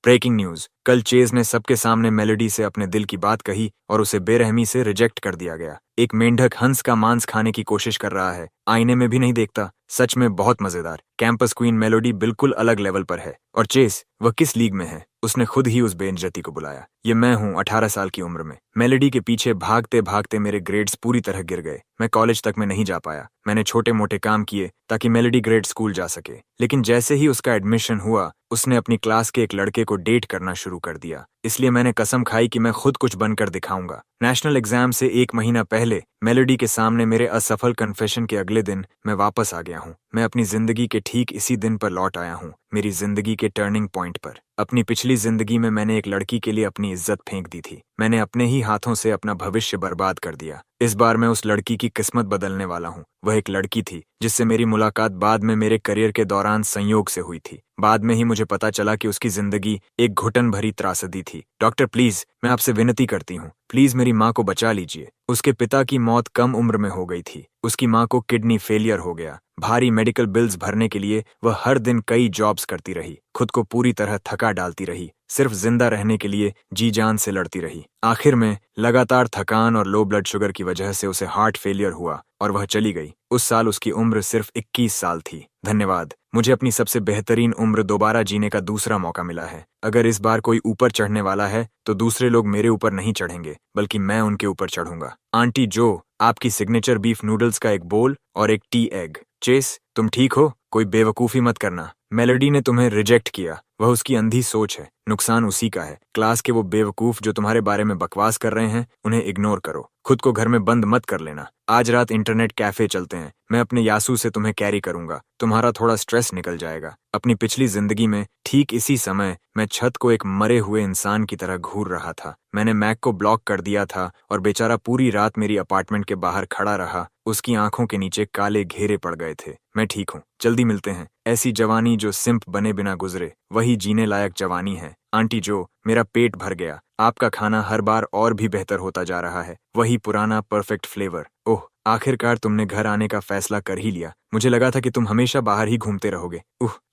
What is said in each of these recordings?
Breaking news. कल chase ने सबके सामने मेलोडी से अपने दिल की बात कही और उसे बेरहमी से रिजेक्ट कर दिया गया। एक मेंढक हंस का मांस खाने की कोशिश कर रहा है, आईने में भी नहीं देखता। सच में बहुत मजेदार। कैंपस क्वीन मेलोडी बिल्कुल अलग लेवल पर है, और चेस वह किस लीग में है? उसने खुद ही उस बेइज्जती को बुलाया। ये मैं हूँ 18 साल की उम्र में। मेलोडी के पीछे भागते भागते मेरे ग्रेड्स पूरी तरह गिर गए। मैं कॉलेज तक में नहीं जा पाया। मैंने छोटे मोटे काम किए ताकि मेलोडी ग्रेड स्कूल जा सके, लेकिन जैसे ही उसका एडमिशन हुआ उसने अपनी क्लास के एक लड़के को डेट करना शुरू कर दिया। इसलिए मैंने कसम खाई कि मैं खुद कुछ बनकर दिखाऊंगा। नेशनल एग्जाम से 1 महीना पहले मेलोडी के सामने मेरे असफल कन्फेशन के अगले दिन मैं वापस आ गया हूँ। मैं अपनी जिंदगी के ठीक इसी दिन पर लौट आया हूँ, मेरी जिंदगी के टर्निंग पॉइंट पर। अपनी पिछली जिंदगी में मैंने एक लड़की के लिए अपनी इज्जत फेंक दी थी। मैंने अपने ही हाथों से अपना भविष्य बर्बाद कर दिया। इस बार मैं उस लड़की की किस्मत बदलने वाला हूँ। वह एक लड़की थी जिससे मेरी मुलाकात बाद में मेरे करियर के दौरान संयोग से हुई थी। बाद में ही मुझे पता चला कि उसकी जिंदगी एक घुटन भरी त्रासदी थी। डॉक्टर प्लीज, मैं आपसे विनती करती हूँ, प्लीज मेरी माँ को बचा लीजिए। उसके पिता की मौत कम उम्र में हो गई थी। उसकी माँ को किडनी फेलियर हो गया। भारी मेडिकल बिल्स भरने के लिए वह हर दिन कई जॉब्स करती रही, खुद को पूरी तरह थका डालती रही, सिर्फ जिंदा रहने के लिए जी जान से लड़ती रही। आखिर में लगातार थकान और लो ब्लड शुगर की वजह से उसे हार्ट फेलियर हुआ और वह चली गई। उस साल उसकी उम्र सिर्फ 21 साल थी। धन्यवाद, मुझे अपनी सबसे बेहतरीन उम्र दोबारा जीने का दूसरा मौका मिला है। अगर इस बार कोई ऊपर चढ़ने वाला है तो दूसरे लोग मेरे ऊपर नहीं चढ़ेंगे, बल्कि मैं उनके ऊपर चढ़ूंगा। आंटी जो, आपकी सिग्नेचर बीफ नूडल्स का एक बोल और एक टी एग। चेस, तुम ठीक हो? कोई बेवकूफी मत करना। मेलोडी ने तुम्हें रिजेक्ट किया, वह उसकी अंधी सोच है। नुकसान उसी का है। क्लास के वो बेवकूफ जो तुम्हारे बारे में बकवास कर रहे हैं, उन्हें इग्नोर करो। खुद को घर में बंद मत कर लेना। आज रात इंटरनेट कैफे चलते हैं। मैं अपने यासू से तुम्हें कैरी करूंगा। तुम्हारा थोड़ा स्ट्रेस निकल जाएगा। अपनी पिछली जिंदगी में ठीक इसी समय मैं छत को एक मरे हुए इंसान की तरह घूर रहा था। मैंने मैक को ब्लॉक कर दिया था और बेचारा पूरी रात मेरी अपार्टमेंट के बाहर खड़ा रहा। उसकी आंखों के नीचे काले घेरे पड़ गए थे। मैं ठीक हूँ, जल्दी मिलते हैं। ऐसी जवानी जो सिंप बने बिना गुजरे, वही जीने लायक जवानी है। आंटी जो, मेरा पेट भर गया। आपका खाना हर बार और भी बेहतर होता जा रहा है। वही पुराना परफेक्ट फ्लेवर। ओह, आखिरकार तुमने घर आने का फैसला कर ही लिया। मुझे लगा था कि तुम हमेशा बाहर ही घूमते रहोगे।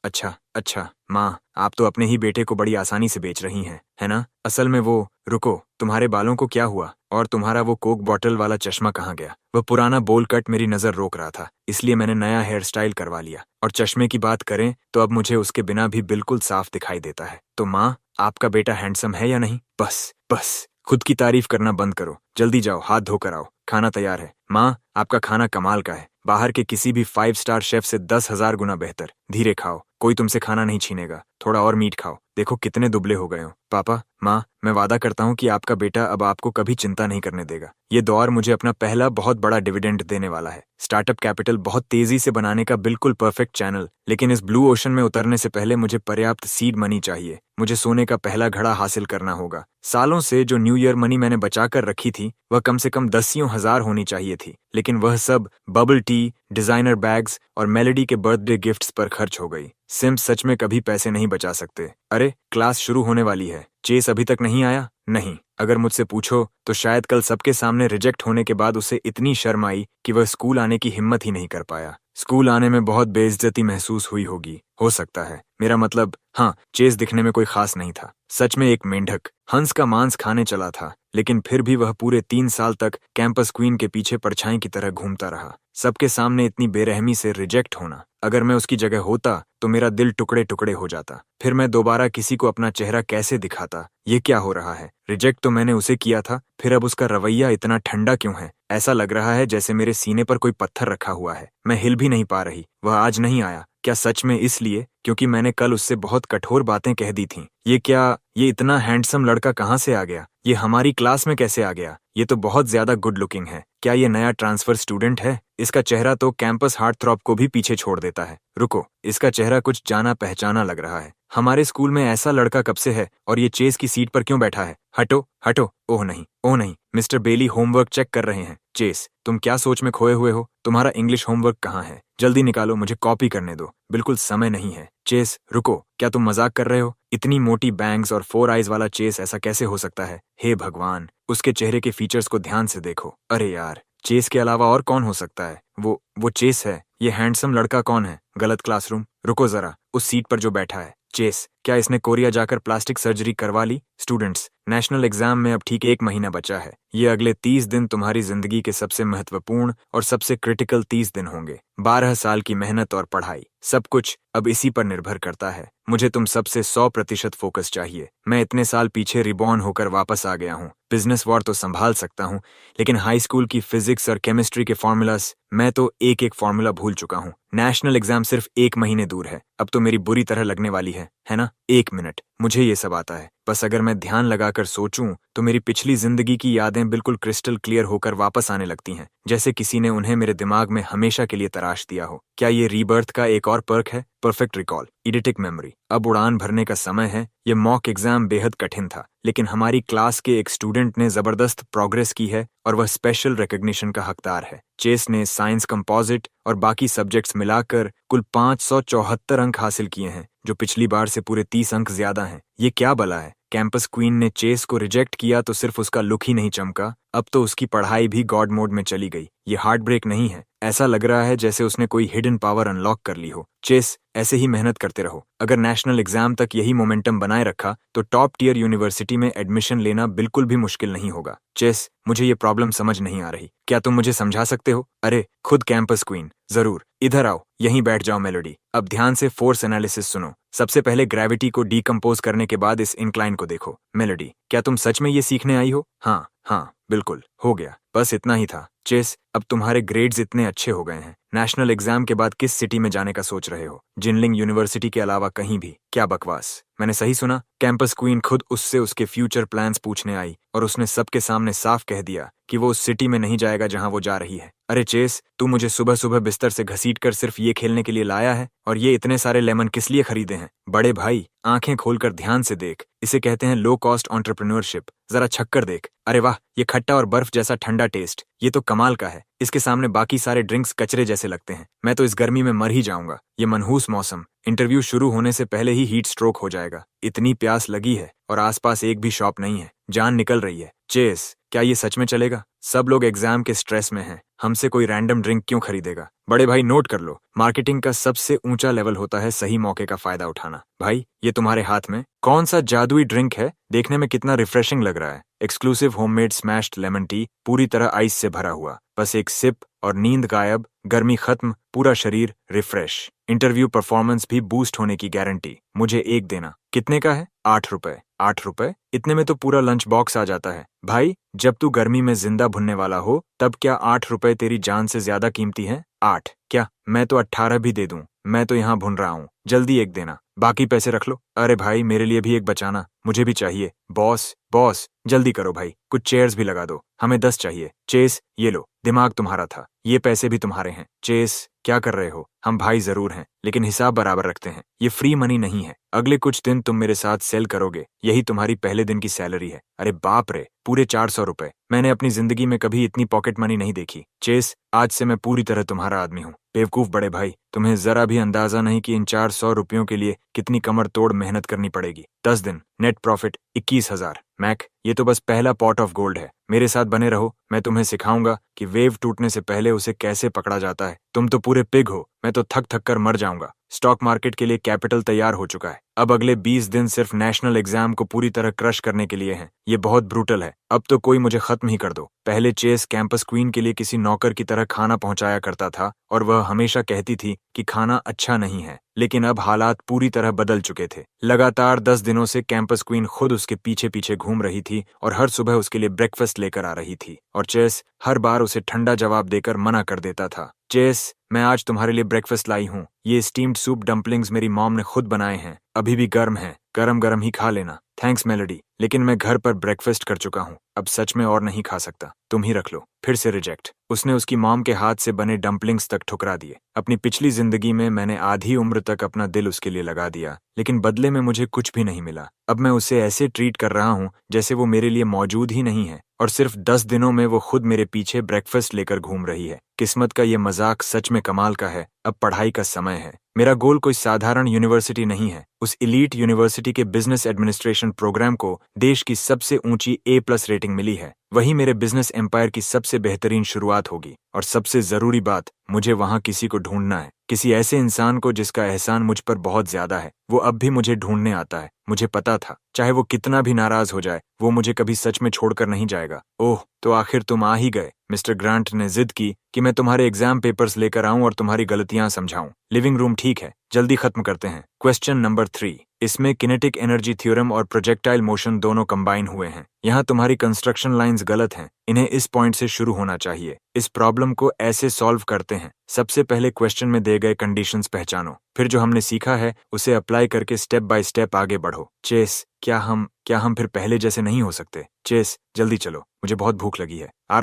अच्छा अच्छा। माँ, आप तो अपने ही बेटे को बड़ी आसानी से बेच रही हैं, है ना? असल में वो, रुको, तुम्हारे बालों को क्या हुआ? और तुम्हारा वो कोक बॉटल वाला चश्मा कहाँ गया? वह पुराना बोल कट मेरी नजर रोक रहा था, इसलिए मैंने नया हेयर स्टाइल करवा लिया। और चश्मे की बात करें तो अब मुझे उसके बिना भी बिल्कुल साफ दिखाई देता है। तो माँ, आपका बेटा हैंडसम है या नहीं? बस बस, खुद की तारीफ करना बंद करो। जल्दी जाओ, हाथ धोकर आओ। खाना तैयार है। माँ, आपका खाना कमाल का है। बाहर के किसी भी 5 स्टार शेफ से 10,000 गुना बेहतर। धीरे खाओ, कोई तुमसे खाना नहीं छीनेगा। थोड़ा और मीट खाओ। देखो कितने दुबले हो गए हो। पापा, माँ, मैं वादा करता हूँ कि आपका बेटा अब आपको कभी चिंता नहीं करने देगा। ये दौर मुझे अपना पहला बहुत बड़ा डिविडेंड देने वाला है। स्टार्टअप कैपिटल बहुत तेजी से बनाने का बिल्कुल परफेक्ट चैनल, लेकिन इस ब्लू ओशन में उतरने से पहले मुझे पर्याप्त सीड मनी चाहिए। मुझे सोने का पहला घड़ा हासिल करना होगा। सालों से जो न्यू ईयर मनी मैंने बचा कर रखी थी, वह कम से कम 10,000 होनी चाहिए थी, लेकिन वह सब बबल टी, डिजाइनर बैग्स और मेलोडी के बर्थडे गिफ्ट्स पर खर्च हो गई। सिम्स सच में कभी पैसे नहीं बचा सकते। अरे, क्लास शुरू होने वाली है। चेस अभी तक नहीं आया? नहीं। अगर मुझसे पूछो तो शायद कल सबके सामने रिजेक्ट होने के बाद उसे इतनी शर्म आई कि वह स्कूल आने की हिम्मत ही नहीं कर पाया। स्कूल आने में बहुत बेइज्जती महसूस हुई होगी, हो सकता है। मेरा मतलब, हाँ, चेस दिखने में कोई खास नहीं था। सच में एक मेंढक हंस का मांस खाने चला था, लेकिन फिर भी वह पूरे 3 साल तक कैंपस क्वीन के पीछे परछाई की तरह घूमता रहा। सबके सामने इतनी बेरहमी से रिजेक्ट होना, अगर मैं उसकी जगह होता तो मेरा दिल टुकड़े टुकड़े हो जाता। फिर मैं दोबारा किसी को अपना चेहरा कैसे दिखाता? ये क्या हो रहा है? रिजेक्ट तो मैंने उसे किया था, फिर अब उसका रवैया इतना ठंडा क्यों है? ऐसा लग रहा है जैसे मेरे सीने पर कोई पत्थर रखा हुआ है। मैं हिल भी नहीं पा रही। वह आज नहीं आया, क्या सच में इसलिए क्योंकि मैंने कल उससे बहुत कठोर बातें कह दी थीं? ये इतना हैंडसम लड़का कहाँ से आ गया? ये हमारी क्लास में कैसे आ गया? ये तो बहुत ज्यादा गुड लुकिंग है। क्या ये नया ट्रांसफर स्टूडेंट है? इसका चेहरा तो कैंपस हार्टथ्रॉब को भी पीछे छोड़ देता है। रुको, इसका चेहरा कुछ जाना पहचाना लग रहा है। हमारे स्कूल में ऐसा लड़का कब से है और ये चेस की सीट पर क्यों बैठा है? हटो हटो। ओह नहीं, मिस्टर बेली होमवर्क चेक कर रहे हैं। चेस, तुम क्या सोच में खोए हुए हो? तुम्हारा इंग्लिश होमवर्क कहाँ है? जल्दी निकालो, मुझे कॉपी करने दो। बिल्कुल समय नहीं है। चेस, रुको, क्या तुम मजाक कर रहे हो? इतनी मोटी बैंग्स और 4 आइज वाला चेस ऐसा कैसे हो सकता है? हे भगवान, उसके चेहरे के फीचर्स को ध्यान से देखो। अरे यार, चेस के अलावा और कौन हो सकता है? वो चेस है। ये हैंडसम लड़का कौन है? गलत क्लासरूम। रुको जरा, उस सीट पर जो बैठा है। चेस, क्या इसने कोरिया जाकर प्लास्टिक सर्जरी करवा ली? स्टूडेंट्स, नेशनल एग्जाम में अब ठीक 1 महीना बचा है। ये अगले 30 दिन तुम्हारी जिंदगी के सबसे महत्वपूर्ण और सबसे क्रिटिकल 30 दिन होंगे। 12 साल की मेहनत और पढ़ाई, सब कुछ अब इसी पर निर्भर करता है। मुझे तुम सबसे 100% फोकस चाहिए। मैं इतने साल पीछे रिबॉर्न होकर वापस आ गया हूँ। बिजनेस वॉर तो संभाल सकता हूँ, लेकिन हाई स्कूल की फिजिक्स और केमिस्ट्री के फॉर्मूलास, मैं तो एक एक फॉर्मूला भूल चुका हूँ। नेशनल एग्जाम सिर्फ 1 महीने दूर है। अब तो मेरी बुरी तरह लगने वाली है ना? 1 मिनट, मुझे ये सब आता है। बस अगर मैं ध्यान लगाकर सोचूं तो मेरी पिछली जिंदगी की यादें बिल्कुल क्रिस्टल क्लियर होकर वापस आने लगती हैं, जैसे किसी ने उन्हें मेरे दिमाग में हमेशा के लिए तराश दिया हो। क्या ये रीबर्थ का एक और पर्क है? Perfect recall, eidetic memory. अब उड़ान भरने का समय है। ये मॉक एग्जाम बेहद कठिन था, लेकिन हमारी क्लास के एक स्टूडेंट ने जबरदस्त प्रोग्रेस की है और वह स्पेशल रिकॉग्निशन का हकदार है। चेस ने साइंस, कंपोजिट और बाकी सब्जेक्ट्स मिलाकर कुल 574 अंक हासिल किए हैं, जो पिछली बार से पूरे 30 अंक ज्यादा हैं। ये क्या बला है? कैंपस क्वीन ने चेस को रिजेक्ट किया तो सिर्फ उसका लुक ही नहीं चमका, अब तो उसकी पढ़ाई भी गॉड मोड में चली गई। ये हार्ट ब्रेक नहीं है, ऐसा लग रहा है जैसे उसने कोई हिडन पावर अनलॉक कर ली हो। चेस, ऐसे ही मेहनत करते रहो। अगर नेशनल एग्जाम तक यही मोमेंटम बनाए रखा तो टॉप टियर यूनिवर्सिटी में एडमिशन लेना बिल्कुल भी मुश्किल नहीं होगा। चेस, मुझे ये प्रॉब्लम समझ नहीं आ रही, क्या तुम मुझे समझा सकते हो? अरे खुद कैंपस क्वीन, जरूर, इधर आओ, यहीं बैठ जाओ मेलोडी। अब ध्यान से फोर्स एनालिसिस सुनो। सबसे पहले ग्रेविटी को डीकंपोज करने के बाद इस इंक्लाइन को देखो। मेलोडी, क्या तुम सच में ये सीखने आई हो? हाँ हाँ, बिल्कुल, हो गया, बस इतना ही था। चेस, अब तुम्हारे ग्रेड्स इतने अच्छे हो गए हैं, नेशनल एग्जाम के बाद किस सिटी में जाने का सोच रहे हो? जिनलिंग यूनिवर्सिटी के अलावा कहीं भी? क्या बकवास, मैंने सही सुना? कैंपस क्वीन खुद उससे उसके फ्यूचर प्लान्स पूछने आई और उसने सबके सामने साफ कह दिया कि वो उस सिटी में नहीं जाएगा जहां वो जा रही है। अरे चेस, तू मुझे सुबह सुबह बिस्तर से घसीट कर सिर्फ ये खेलने के लिए लाया है? और ये इतने सारे लेमन किस लिए खरीदे हैं? बड़े भाई, आंखें खोलकर ध्यान से देख, इसे कहते हैं लो कॉस्ट एंटरप्रेन्योरशिप। जरा छक्कर देख, अरे वाह, ये खट्टा और बर्फ जैसा ठंडा टेस्ट, ये तो कमाल का है। इसके सामने बाकी सारे ड्रिंक्स कचरे जैसे लगते हैं। मैं तो इस गर्मी में मर ही जाऊंगा। ये मनहूस मौसम, इंटरव्यू शुरू होने से पहले ही हीट स्ट्रोक हो जाएगा। इतनी प्यास लगी है और आसपास एक भी शॉप नहीं है, जान निकल रही है। चेस, क्या ये सच में चलेगा? सब लोग एग्जाम के स्ट्रेस में हैं, हमसे कोई रैंडम ड्रिंक क्यों खरीदेगा? बड़े भाई, नोट कर लो, मार्केटिंग का सबसे ऊंचा लेवल होता है सही मौके का फायदा उठाना। भाई, ये तुम्हारे हाथ में कौन सा जादुई ड्रिंक है? देखने में कितना रिफ्रेशिंग लग रहा है। Exclusive homemade smashed lemon tea, पूरी तरह आइस से भरा हुआ। बस एक सिप और नींद गायब, गर्मी खत्म, पूरा शरीर रिफ्रेश। इंटरव्यू परफॉर्मेंस भी बूस्ट होने की गारंटी। मुझे एक देना। कितने का है? 8 रुपए। 8 रुपए? इतने में तो पूरा लंच बॉक्स आ जाता है। भाई, जब तू गर्मी में जिंदा भुनने वाला हो, तब क्या 8 रुपए तेरी जान से ज्यादा कीमती है? 8 क्या? मैं तो 18 भी दे दूं, मैं तो यहाँ भुन रहा हूँ। जल्दी एक देना, बाकी पैसे रख लो। अरे भाई, मेरे लिए भी एक बचाना, मुझे भी चाहिए। बॉस बॉस, जल्दी करो भाई, कुछ चेयर्स भी लगा दो, हमें 10 चाहिए। चेस, ये लो, दिमाग तुम्हारा था, ये पैसे भी तुम्हारे हैं। चेस, क्या कर रहे हो? हम भाई जरूर हैं, लेकिन हिसाब बराबर रखते हैं। ये फ्री मनी नहीं है। अगले कुछ दिन तुम मेरे साथ सेल करोगे, यही तुम्हारी पहले दिन की सैलरी है। अरे बाप रे, पूरे 400 रुपए। मैंने अपनी जिंदगी में कभी इतनी पॉकेट मनी नहीं देखी। चेस, आज से मैं पूरी तरह तुम्हारा आदमी हूँ। बेवकूफ बड़े भाई, तुम्हें जरा भी अंदाजा नहीं कि इन 400 रुपयों के लिए कितनी कमर तोड़ मेहनत करनी पड़ेगी। 10 दिन, नेट प्रॉफिट 21,000। मैक, ये तो बस पहला पॉट ऑफ गोल्ड है। मेरे साथ बने रहो, मैं तुम्हें सिखाऊंगा कि वेव टूटने से पहले उसे कैसे पकड़ा जाता है। तुम तो पूरे पिग हो, मैं तो थक थक कर मर जाऊंगा। स्टॉक मार्केट के लिए कैपिटल तैयार हो चुका है। अब अगले 20 दिन सिर्फ नेशनल एग्जाम को पूरी तरह क्रश करने के लिए हैं। ये बहुत ब्रूटल है, अब तो कोई मुझे खत्म ही कर दो। पहले चेस कैंपस क्वीन के लिए किसी नौकर की तरह खाना पहुंचाया करता था और वह हमेशा कहती थी कि खाना अच्छा नहीं है, लेकिन अब हालात पूरी तरह बदल चुके थे। लगातार 10 दिनों से कैंपस क्वीन खुद उसके पीछे पीछे घूम रही थी और हर सुबह उसके लिए ब्रेकफास्ट लेकर आ रही थी, और चेस हर बार उसे ठंडा जवाब देकर मना कर देता था। चेस, मैं आज तुम्हारे लिए ब्रेकफास्ट लाई हूँ। ये स्टीम्ड सूप डम्पलिंग्स मेरी मॉम ने खुद बनाए हैं, अभी भी गर्म है, गरम गरम ही खा लेना। थैंक्स मेलोडी, लेकिन मैं घर पर ब्रेकफास्ट कर चुका हूँ, अब सच में और नहीं खा सकता, तुम ही रख लो। फिर से रिजेक्ट। उसने उसकी मॉम के हाथ से बने डम्पलिंग्स तक ठुकरा दिए। अपनी पिछली जिंदगी में मैंने आधी उम्र तक अपना दिल उसके लिए लगा दिया, लेकिन बदले में मुझे कुछ भी नहीं मिला। अब मैं उसे ऐसे ट्रीट कर रहा हूँ जैसे वो मेरे लिए मौजूद ही नहीं है, और सिर्फ 10 दिनों में वो खुद मेरे पीछे ब्रेकफास्ट लेकर घूम रही है। किस्मत का ये मजाक सच में कमाल का है। अब पढ़ाई का समय है। मेरा गोल कोई साधारण यूनिवर्सिटी नहीं है। उस इलीट यूनिवर्सिटी के बिजनेस एडमिनिस्ट्रेशन प्रोग्राम को देश की सबसे ऊंची A+ रेटिंग मिली है। वही मेरे बिजनेस एम्पायर की सबसे बेहतरीन शुरुआत होगी। और सबसे जरूरी बात, मुझे वहां किसी को ढूंढना है, किसी ऐसे इंसान को जिसका एहसान मुझ पर बहुत ज्यादा है। वो अब भी मुझे ढूंढने आता है। मुझे पता था, चाहे वो कितना भी नाराज हो जाए, वो मुझे कभी सच में छोड़कर नहीं जाएगा। ओह, तो आखिर तुम आ ही गए। मिस्टर ग्रांट ने जिद की कि मैं तुम्हारे एग्जाम पेपर्स लेकर आऊं और तुम्हारी गलतियां समझाऊं। लिविंग रूम ठीक है, जल्दी खत्म करते हैं। Question number 3। इसमें किनेटिक एनर्जी थ्योरम और प्रोजेक्टाइल मोशन दोनों कंबाइन हुए हैं। यहाँ तुम्हारी कंस्ट्रक्शन लाइंस गलत हैं। इन्हें इस पॉइंट से शुरू होना चाहिए। इस प्रॉब्लम को ऐसे सॉल्व करते हैं। सबसे पहले क्वेश्चन में दे गए कंडीशंस पहचानो, फिर जो हमने सीखा है उसे अप्लाई करके स्टेप बाय स्टेप आगे बढ़ो। चेस, क्या हम फिर पहले जैसे नहीं हो सकते? चेस, जल्दी चलो, मुझे बहुत भूख लगी है। आ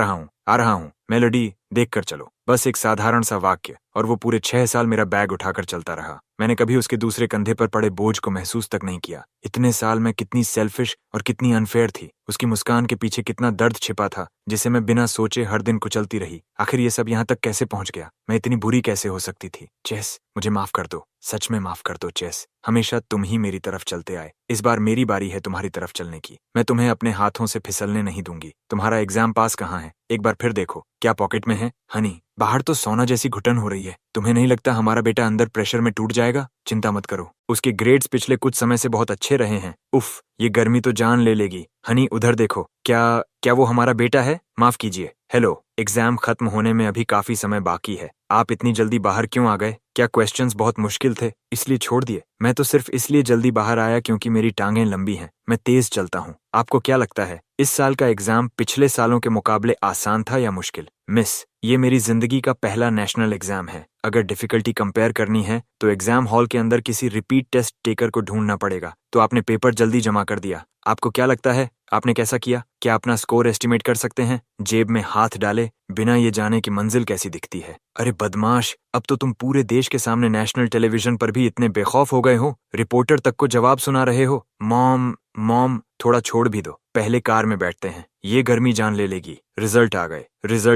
रहा हूँ। मेलोडी, देख कर चलो। बस एक साधारण सा वाक्य, और वो पूरे 6 साल मेरा बैग उठाकर चलता रहा। मैंने कभी उसके दूसरे कंधे पर पड़े बोझ को महसूस तक नहीं किया। इतने साल में कितनी सेल्फिश और कितनी अनफेयर थी। उसकी मुस्कान के पीछे कितना दर्द छिपा था, जिसे मैं बिना सोचे हर दिन कुचलती रही। आखिर ये सब यहाँ तक कैसे पहुंच गया? मैं इतनी बुरी कैसे हो सकती थी? चेस, मुझे माफ कर दो, सच में माफ कर दो चेस। हमेशा तुम ही मेरी तरफ चलते आए। इस बार मेरी बारी है तुम्हारी तरफ चलने की। मैं तुम्हें अपने हाथों से फिसलने नहीं दूंगी। तुम्हारा एग्जाम पास कहाँ है? एक बार फिर देखो, क्या पॉकेट में है? हनी, बाहर तो सोना जैसी घुटन हो रही है। तुम्हें नहीं लगता हमारा बेटा अंदर प्रेशर में टूट जाएगा? चिंता मत करो, उसके ग्रेड्स पिछले कुछ समय से बहुत अच्छे रहे हैं। उफ, ये गर्मी तो जान ले लेगी। हनी, उधर देखो, क्या वो हमारा बेटा है? माफ कीजिए। हेलो, एग्जाम खत्म होने में अभी काफी समय बाकी है। आप इतनी जल्दी बाहर क्यों आ गए? क्या क्वेश्चंस बहुत मुश्किल थे, इसलिए छोड़ दिए? मैं तो सिर्फ इसलिए जल्दी बाहर आया क्योंकि मेरी टांगें लंबी हैं। मैं तेज चलता हूँ। आपको क्या लगता है, इस साल का एग्जाम पिछले सालों के मुकाबले आसान था या मुश्किल? मिस, ये मेरी जिंदगी का पहला नेशनल एग्जाम है। अगर डिफिकल्टी कंपेयर करनी है तो एग्जाम हॉल के अंदर किसी रिपीट टेस्ट टेकर को ढूंढना पड़ेगा। तो आपने पेपर जल्दी जमा कर दिया। आपको क्या लगता है आपने कैसा किया? क्या अपना स्कोर एस्टिमेट कर सकते हैं? जेब में हाथ डाले बिना ये जाने कि मंजिल कैसी दिखती है। अरे बदमाश, अब तो तुम पूरे देश के सामने नेशनल टेलीविजन पर भी इतने बेखौफ हो गए हो, रिपोर्टर तक को जवाब सुना रहे हो। मॉम, थोड़ा छोड़ भी दो, पहले कार में बैठते हैं। ये गर्मी जान ले लेगी। रिजल्ट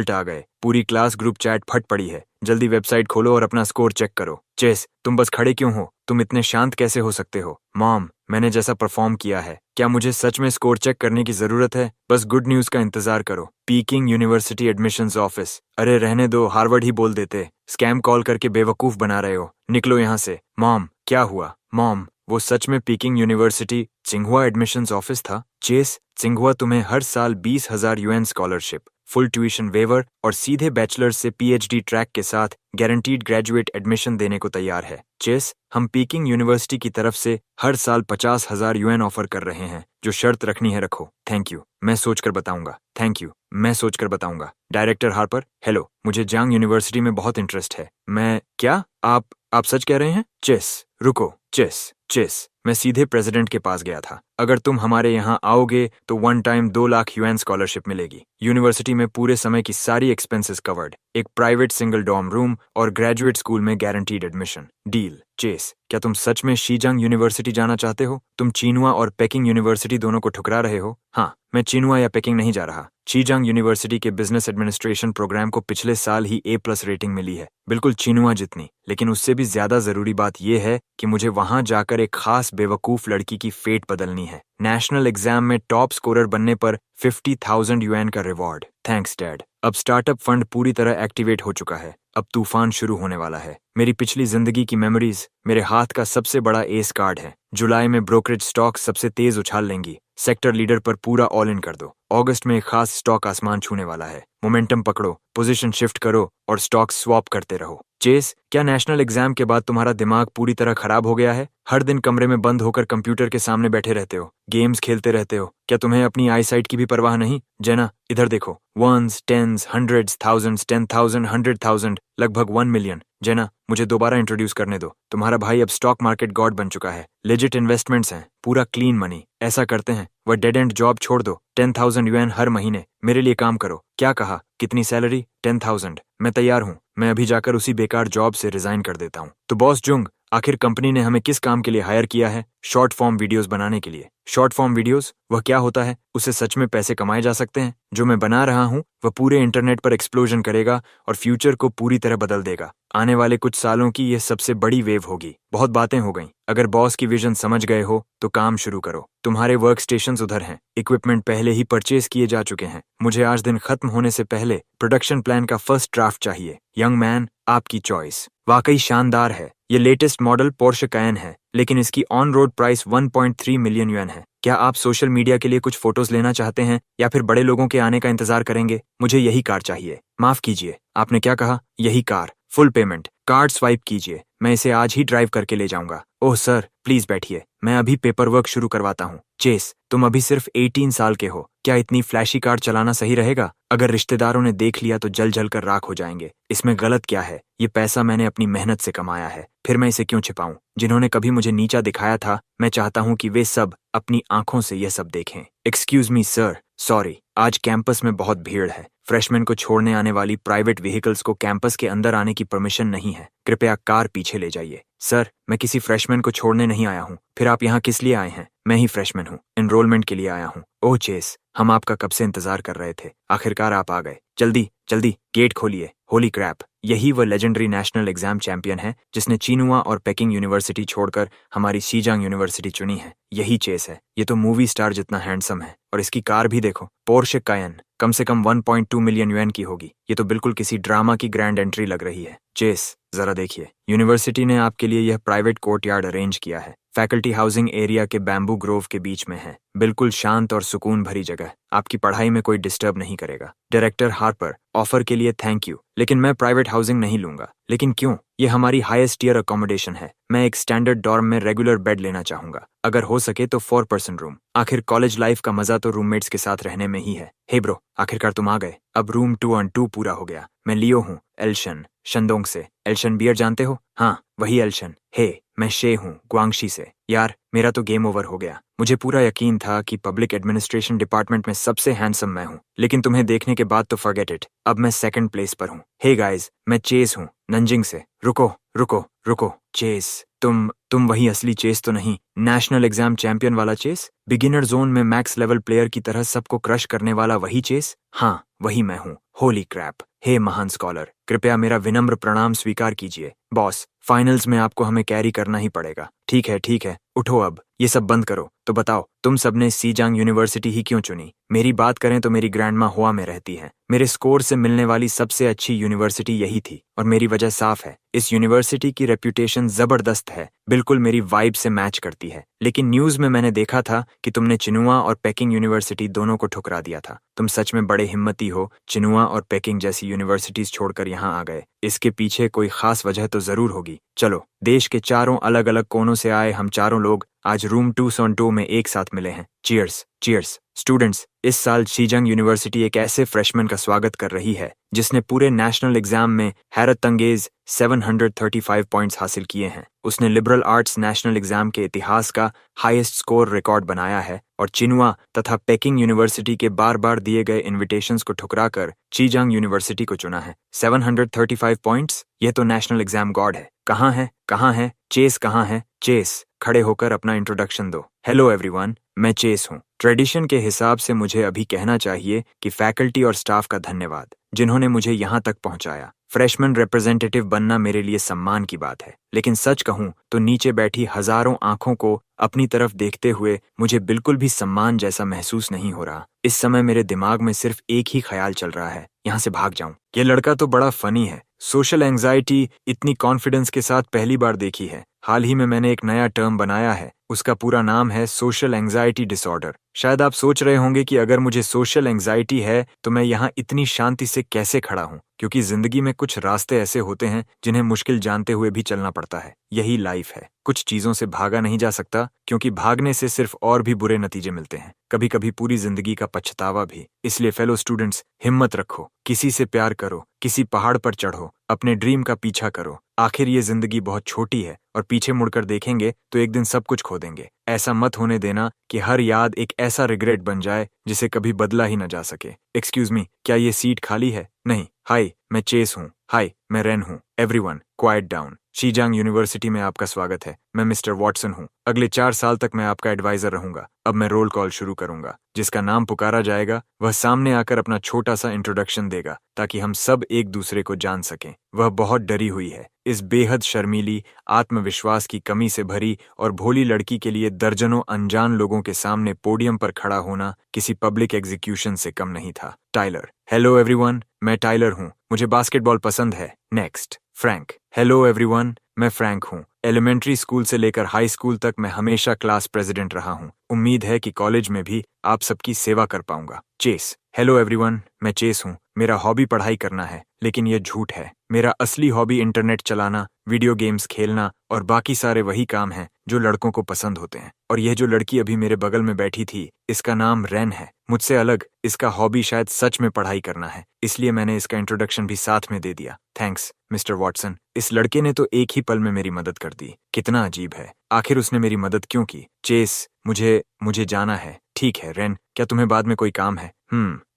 आ गए। पूरी क्लास ग्रुप चैट फट पड़ी है। जल्दी वेबसाइट खोलो और अपना स्कोर चेक करो। चेस, तुम बस खड़े क्यों हो? तुम इतने शांत कैसे हो सकते हो? मॉम, मैंने जैसा परफॉर्म किया है, क्या मुझे सच में स्कोर चेक करने की जरूरत है? बस गुड न्यूज का इंतजार करो। Peeking university admissions office. अरे रहने दो, हार्वर्ड ही बोल देते। स्कैम कॉल करके बेवकूफ बना रहे हो। निकलो यहाँ से। मॉम, क्या हुआ? मॉम, वो सच में पीकिंग यूनिवर्सिटी चिंगहुआ एडमिशंस ऑफिस था। चेस, चिंगहुआ तुम्हें हर साल 20,000 yuan scholarship, full tuition waiver और सीधे बैचलर्स से पीएचडी ट्रैक के साथ गारंटीड ग्रेजुएट एडमिशन देने को तैयार है। चेस, हम पीकिंग यूनिवर्सिटी की तरफ से हर साल 50,000 यूएन ऑफर कर रहे हैं। जो शर्त रखनी है रखो। थैंक यू, मैं सोचकर बताऊंगा। थैंक यू, मैं सोचकर बताऊंगा। डायरेक्टर हार्पर, हेलो, मुझे जांग यूनिवर्सिटी में बहुत इंटरेस्ट है। मैं क्या? आप सच कह रहे हैं? चेस, रुको। चेस, मैं सीधे प्रेसिडेंट के पास गया था। अगर तुम हमारे यहाँ आओगे तो 1 टाइम 2 लाख यूएन स्कॉलरशिप मिलेगी। यूनिवर्सिटी में पूरे समय की सारी एक्सपेंसेस कवर्ड, एक प्राइवेट सिंगल डॉर्म रूम और ग्रेजुएट स्कूल में गारंटीड एडमिशन। डील। चेस, क्या तुम सच में शीजांग यूनिवर्सिटी जाना चाहते हो? तुम चीनुआ और पेकिंग यूनिवर्सिटी दोनों को ठुकरा रहे हो। हाँ, मैं चीनुआ या पेकिंग नहीं जा रहा। शीजांग यूनिवर्सिटी के बिजनेस एडमिनिस्ट्रेशन प्रोग्राम को पिछले साल ही A+ रेटिंग मिली है, बिल्कुल चीनुआ जितनी। लेकिन उससे भी ज्यादा जरूरी बात यह है कि मुझे वहां जाकर एक खास बेवकूफ लड़की की फेट बदलनी है। नेशनल एग्जाम में टॉप स्कोरर बनने पर 50,000 यूएन का रिवॉर्ड। Thanks dad. अब स्टार्टअप फंड पूरी तरह एक्टिवेट हो चुका है। अब तूफान शुरू होने वाला है। मेरी पिछली जिंदगी की मेमोरीज मेरे हाथ का सबसे बड़ा एस कार्ड है। जुलाई में ब्रोकरेज स्टॉक सबसे तेज उछाल लेंगी। सेक्टर लीडर पर पूरा ऑल इन कर दो। अगस्त में एक खास स्टॉक आसमान छूने वाला है। मोमेंटम पकड़ो, पोजीशन शिफ्ट करो और स्टॉक स्वैप करते रहो। चेस, क्या नेशनल एग्जाम के बाद तुम्हारा दिमाग पूरी तरह खराब हो गया है? हर दिन कमरे में बंद होकर कंप्यूटर के सामने बैठे रहते हो, गेम्स खेलते रहते हो। क्या तुम्हें अपनी आई साइट की भी परवाह नहीं? जेना, इधर देखो। 1s, 10s, 100s, 1000s, 10,000, 100,000, लगभग 1 मिलियन। जेना, मुझे दोबारा इंट्रोड्यूस करने दो। तुम्हारा भाई अब स्टॉक मार्केट गॉड बन चुका है। लेजिट इन्वेस्टमेंट्स हैं, पूरा क्लीन मनी। ऐसा करते हैं, वह डेड एंड जॉब छोड़ दो। 10,000 यूएन हर महीने मेरे लिए काम करो। क्या कहा? कितनी सैलरी? 10,000। मैं तैयार हूँ। मैं अभी जाकर उसी बेकार जॉब से रिजाइन कर देता हूँ। तो बॉस जुंग, आखिर कंपनी ने हमें किस काम के लिए हायर किया है? शॉर्ट फॉर्म वीडियोस बनाने के लिए। शॉर्ट फॉर्म वीडियोस, वह क्या होता है? उससे सच में पैसे कमाए जा सकते हैं? जो मैं बना रहा हूँ वह पूरे इंटरनेट पर एक्सप्लोजन करेगा और फ्यूचर को पूरी तरह बदल देगा। आने वाले कुछ सालों की यह सबसे बड़ी वेव होगी। बहुत बातें हो गईं। अगर बॉस की विजन समझ गए हो तो काम शुरू करो। तुम्हारे वर्क स्टेशंस उधर हैं, इक्विपमेंट पहले ही परचेज किए जा चुके हैं। मुझे आज दिन खत्म होने से पहले प्रोडक्शन प्लान का फर्स्ट ड्राफ्ट चाहिए। यंग मैन, आपकी चॉइस। वाकई शानदार है। ये लेटेस्ट मॉडल पोर्शे कायन है, लेकिन इसकी on road price 1.3 million yuan है। क्या आप सोशल मीडिया के लिए कुछ फोटोज लेना चाहते हैं या फिर बड़े लोगों के आने का इंतजार करेंगे? मुझे यही कार चाहिए। माफ कीजिए, आपने क्या कहा? यही car. Full payment. Card swipe कीजिए। मैं इसे आज ही ड्राइव करके ले जाऊंगा। ओह सर, प्लीज बैठिए, मैं अभी पेपर वर्क शुरू करवाता हूँ। चेस, तुम अभी सिर्फ 18 साल के हो। क्या इतनी फ्लैशी कार चलाना सही रहेगा? अगर रिश्तेदारों ने देख लिया तो जल जल कर राख हो जाएंगे। इसमें गलत क्या है? ये पैसा मैंने अपनी मेहनत से कमाया है, फिर मैं इसे क्यों छिपाऊं? जिन्होंने कभी मुझे नीचा दिखाया था, मैं चाहता हूं कि वे सब अपनी आंखों से यह सब देखें। एक्सक्यूज मी सर, सॉरी, आज कैंपस में बहुत भीड़ है। फ्रेशमैन को छोड़ने आने वाली प्राइवेट व्हीकल्स को कैंपस के अंदर आने की परमिशन नहीं है। कृपया कार पीछे ले जाइए। सर, मैं किसी फ्रेशमैन को छोड़ने नहीं आया हूँ। फिर आप यहाँ किस लिए आए हैं? मैं ही फ्रेशमैन हूँ, एनरोलमेंट के लिए आया हूँ। ओह चेस, हम आपका कब से इंतजार कर रहे थे। आखिरकार आप आ गए। जल्दी जल्दी गेट खोलिए। होली क्रैप, यही वह लेजेंडरी नेशनल एग्जाम चैंपियन है जिसने चिनुआ और पेकिंग यूनिवर्सिटी छोड़कर हमारी शीजांग यूनिवर्सिटी चुनी है। यही चेस है। ये तो मूवी स्टार जितना हैंडसम है, और इसकी कार भी देखो, पोर्शे कायन। कम से कम 1.2 मिलियन युएन की होगी। ये तो बिल्कुल किसी ड्रामा की ग्रैंड एंट्री लग रही है। चेस, जरा देखिए, यूनिवर्सिटी ने आपके लिए यह प्राइवेट कोर्टयार्ड अरेंज किया है। फैकल्टी हाउसिंग एरिया के बैम्बू ग्रोव के बीच में है। बिल्कुल शांत और सुकून भरी जगह। आपकी पढ़ाई में कोई डिस्टर्ब नहीं करेगा। डायरेक्टर हार्पर, ऑफर के लिए थैंक यू, लेकिन मैं प्राइवेट हाउसिंग नहीं लूंगा। लेकिन क्यों? ये हमारी हाईएस्ट ईयर अकोमोडेशन है। मैं एक स्टैंडर्ड डॉर्म में रेगुलर बेड लेना चाहूंगा, अगर हो सके तो 4 पर्सन रूम। आखिर कॉलेज लाइफ का मजा तो रूममेट्स के साथ रहने में ही है। हे ब्रो, आखिरकार तुम आ गए। अब रूम 2-on-2 पूरा हो गया। मैं लियो हूँ, एल्शन, शंदोंग से। एल्शन बियर जानते हो? हाँ, वही एल्शन। हे, मैं शे हूँ, ग्वांगशी से। यार, मेरा तो गेम ओवर हो गया। मुझे पूरा यकीन था कि पब्लिक एडमिनिस्ट्रेशन डिपार्टमेंट में सबसे हैंडसम मैं हूँ, लेकिन तुम्हें देखने के बाद तो फॉरगेट इट। अब मैं सेकंड प्लेस पर हूँ। हे गाइस, मैं चेस हूँ, नंजिंग से। रुको रुको रुको, चेस, तुम वही असली चेस तो नहीं? नेशनल एग्जाम चैंपियन वाला चेस? बिगिनर जोन में मैक्स लेवल प्लेयर की तरह सबको क्रश करने वाला वही चेस? हाँ, वही मैं हूँ। होली क्रैप। हे महान स्कॉलर, कृपया मेरा विनम्र प्रणाम स्वीकार कीजिए। बॉस, फाइनल्स में आपको हमें कैरी करना ही पड़ेगा। ठीक है, उठो अब, ये सब बंद करो। तो बताओ, तुम सबने सीजांग यूनिवर्सिटी ही क्यों चुनी? मेरी बात करें तो मेरी ग्रैंडमा हुआ में रहती है। मेरे स्कोर से मिलने वाली सबसे अच्छी यूनिवर्सिटी यही थी, और मेरी वजह साफ है। इस यूनिवर्सिटी की रेप्यूटेशन जबरदस्त है, बिल्कुल मेरी वाइब से मैच करती है। लेकिन न्यूज में मैंने देखा था कि तुमने चिनुआ और पेकिंग यूनिवर्सिटी दोनों को ठुकरा दिया था। तुम सच में बड़े हिम्मती हो। चिनुआ और पेकिंग जैसी यूनिवर्सिटीज छोड़कर यहाँ आ गए। इसके पीछे कोई खास वजह तो जरूर होगी। चलो, देश के चारों अलग अलग कोनों से आए हम चारों लोग आज रूम 2-on-2 में एक साथ मिले हैं। Cheers, cheers. स्टूडेंट्स, इस साल शीजांग यूनिवर्सिटी एक ऐसे फ्रेशमैन का स्वागत कर रही है जिसने पूरे नेशनल एग्जाम में हैरत अंगेज 735 पॉइंट्स हासिल किए हैं। उसने लिबरल आर्ट्स नेशनल एग्जाम के इतिहास का हाईएस्ट स्कोर रिकॉर्ड बनाया है और चिनुआ तथा पेकिंग यूनिवर्सिटी के बार बार दिए गए इन्विटेशंस को ठुकराकर शीजांग यूनिवर्सिटी को चुना है। 735 पॉइंट्स, यह तो नेशनल एग्जाम गॉड है। कहाँ है चेस? कहाँ है चेस? खड़े होकर अपना इंट्रोडक्शन दो। हेलो एवरीवन, मैं चेस हूँ। ट्रेडिशन के हिसाब से मुझे अभी कहना चाहिए कि फैकल्टी और स्टाफ का धन्यवाद, जिन्होंने मुझे यहाँ तक पहुँचाया। फ्रेशमैन रिप्रेजेंटेटिव बनना मेरे लिए सम्मान की बात है, लेकिन सच कहूँ तो नीचे बैठी हजारों आंखों को अपनी तरफ देखते हुए मुझे बिल्कुल भी सम्मान जैसा महसूस नहीं हो रहा। इस समय मेरे दिमाग में सिर्फ एक ही ख्याल चल रहा है, यहाँ से भाग जाऊं। ये लड़का तो बड़ा फनी है। सोशल एंजाइटी इतनी कॉन्फिडेंस के साथ पहली बार देखी है। हाल ही में मैंने एक नया टर्म बनाया है, उसका पूरा नाम है सोशल एंजाइटी डिसऑर्डर। शायद आप सोच रहे होंगे कि अगर मुझे सोशल एंजाइटी है तो मैं यहाँ इतनी शांति से कैसे खड़ा हूँ, क्योंकि जिंदगी में कुछ रास्ते ऐसे होते हैं जिन्हें मुश्किल जानते हुए भी चलना पड़ता है। यही लाइफ है। कुछ चीजों से भागा नहीं जा सकता, क्योंकि भागने से सिर्फ और भी बुरे नतीजे मिलते हैं, कभी कभी पूरी जिंदगी का पछतावा भी। इसलिए फेलो स्टूडेंट्स, हिम्मत रखो, किसी से प्यार करो, किसी पहाड़ पर चढ़ो, अपने ड्रीम का पीछा करो। आखिर ये जिंदगी बहुत छोटी है और पीछे मुड़कर देखेंगे तो एक दिन सब कुछ खो देंगे। ऐसा मत होने देना कि हर याद एक ऐसा रिग्रेट बन जाए जिसे कभी बदला ही न जा सके। एक्सक्यूज मी, क्या ये सीट खाली है? नहीं। हाय, मैं चेस हूँ। हाय, मैं रेन हूँ। Everyone quiet down. Xizang university में आपका स्वागत है। मैं मिस्टर वॉटसन हूँ। अगले 4 साल तक मैं आपका एडवाइजर रहूंगा। अब मैं रोल कॉल शुरू करूंगा। जिसका नाम पुकारा जाएगा वह सामने आकर अपना छोटा सा इंट्रोडक्शन देगा ताकि हम सब एक दूसरे को जान सकें। वह बहुत डरी हुई है। इस बेहद शर्मीली, आत्मविश्वास की कमी से भरी और भोली लड़की के लिए दर्जनों अनजान लोगों के सामने पोडियम पर खड़ा होना किसी पब्लिक एग्जीक्यूशन से कम नहीं था। टाइलर। हेलो एवरीवन, मैं टाइलर हूँ। मुझे बास्केटबॉल पसंद है। नेक्स्ट। फ्रैंक। हेलो एवरीवन, मैं फ्रैंक हूँ। एलिमेंट्री स्कूल से लेकर हाई स्कूल तक मैं हमेशा क्लास प्रेसिडेंट रहा हूँ। उम्मीद है कि कॉलेज में भी आप सबकी सेवा कर पाऊंगा। चेस। हेलो एवरीवन, मैं चेस हूँ। मेरा हॉबी पढ़ाई करना है, लेकिन यह झूठ है। मेरा असली हॉबी इंटरनेट चलाना, वीडियो गेम्स खेलना और बाकी सारे वही काम हैं जो लड़कों को पसंद होते हैं। और यह जो लड़की अभी मेरे बगल में बैठी थी, इसका नाम रेन है। मुझसे अलग इसका हॉबी शायद सच में पढ़ाई करना है, इसलिए मैंने इसका इंट्रोडक्शन भी साथ में दे दिया। Thanks mister Watson. इस लड़के ने तो एक ही पल में मेरी मदद कर दी। कितना अजीब है। आखिर उसने मेरी मदद क्यों की? चेस, मुझे जाना है। ठीक है रेन, क्या तुम्हें बाद में कोई काम है?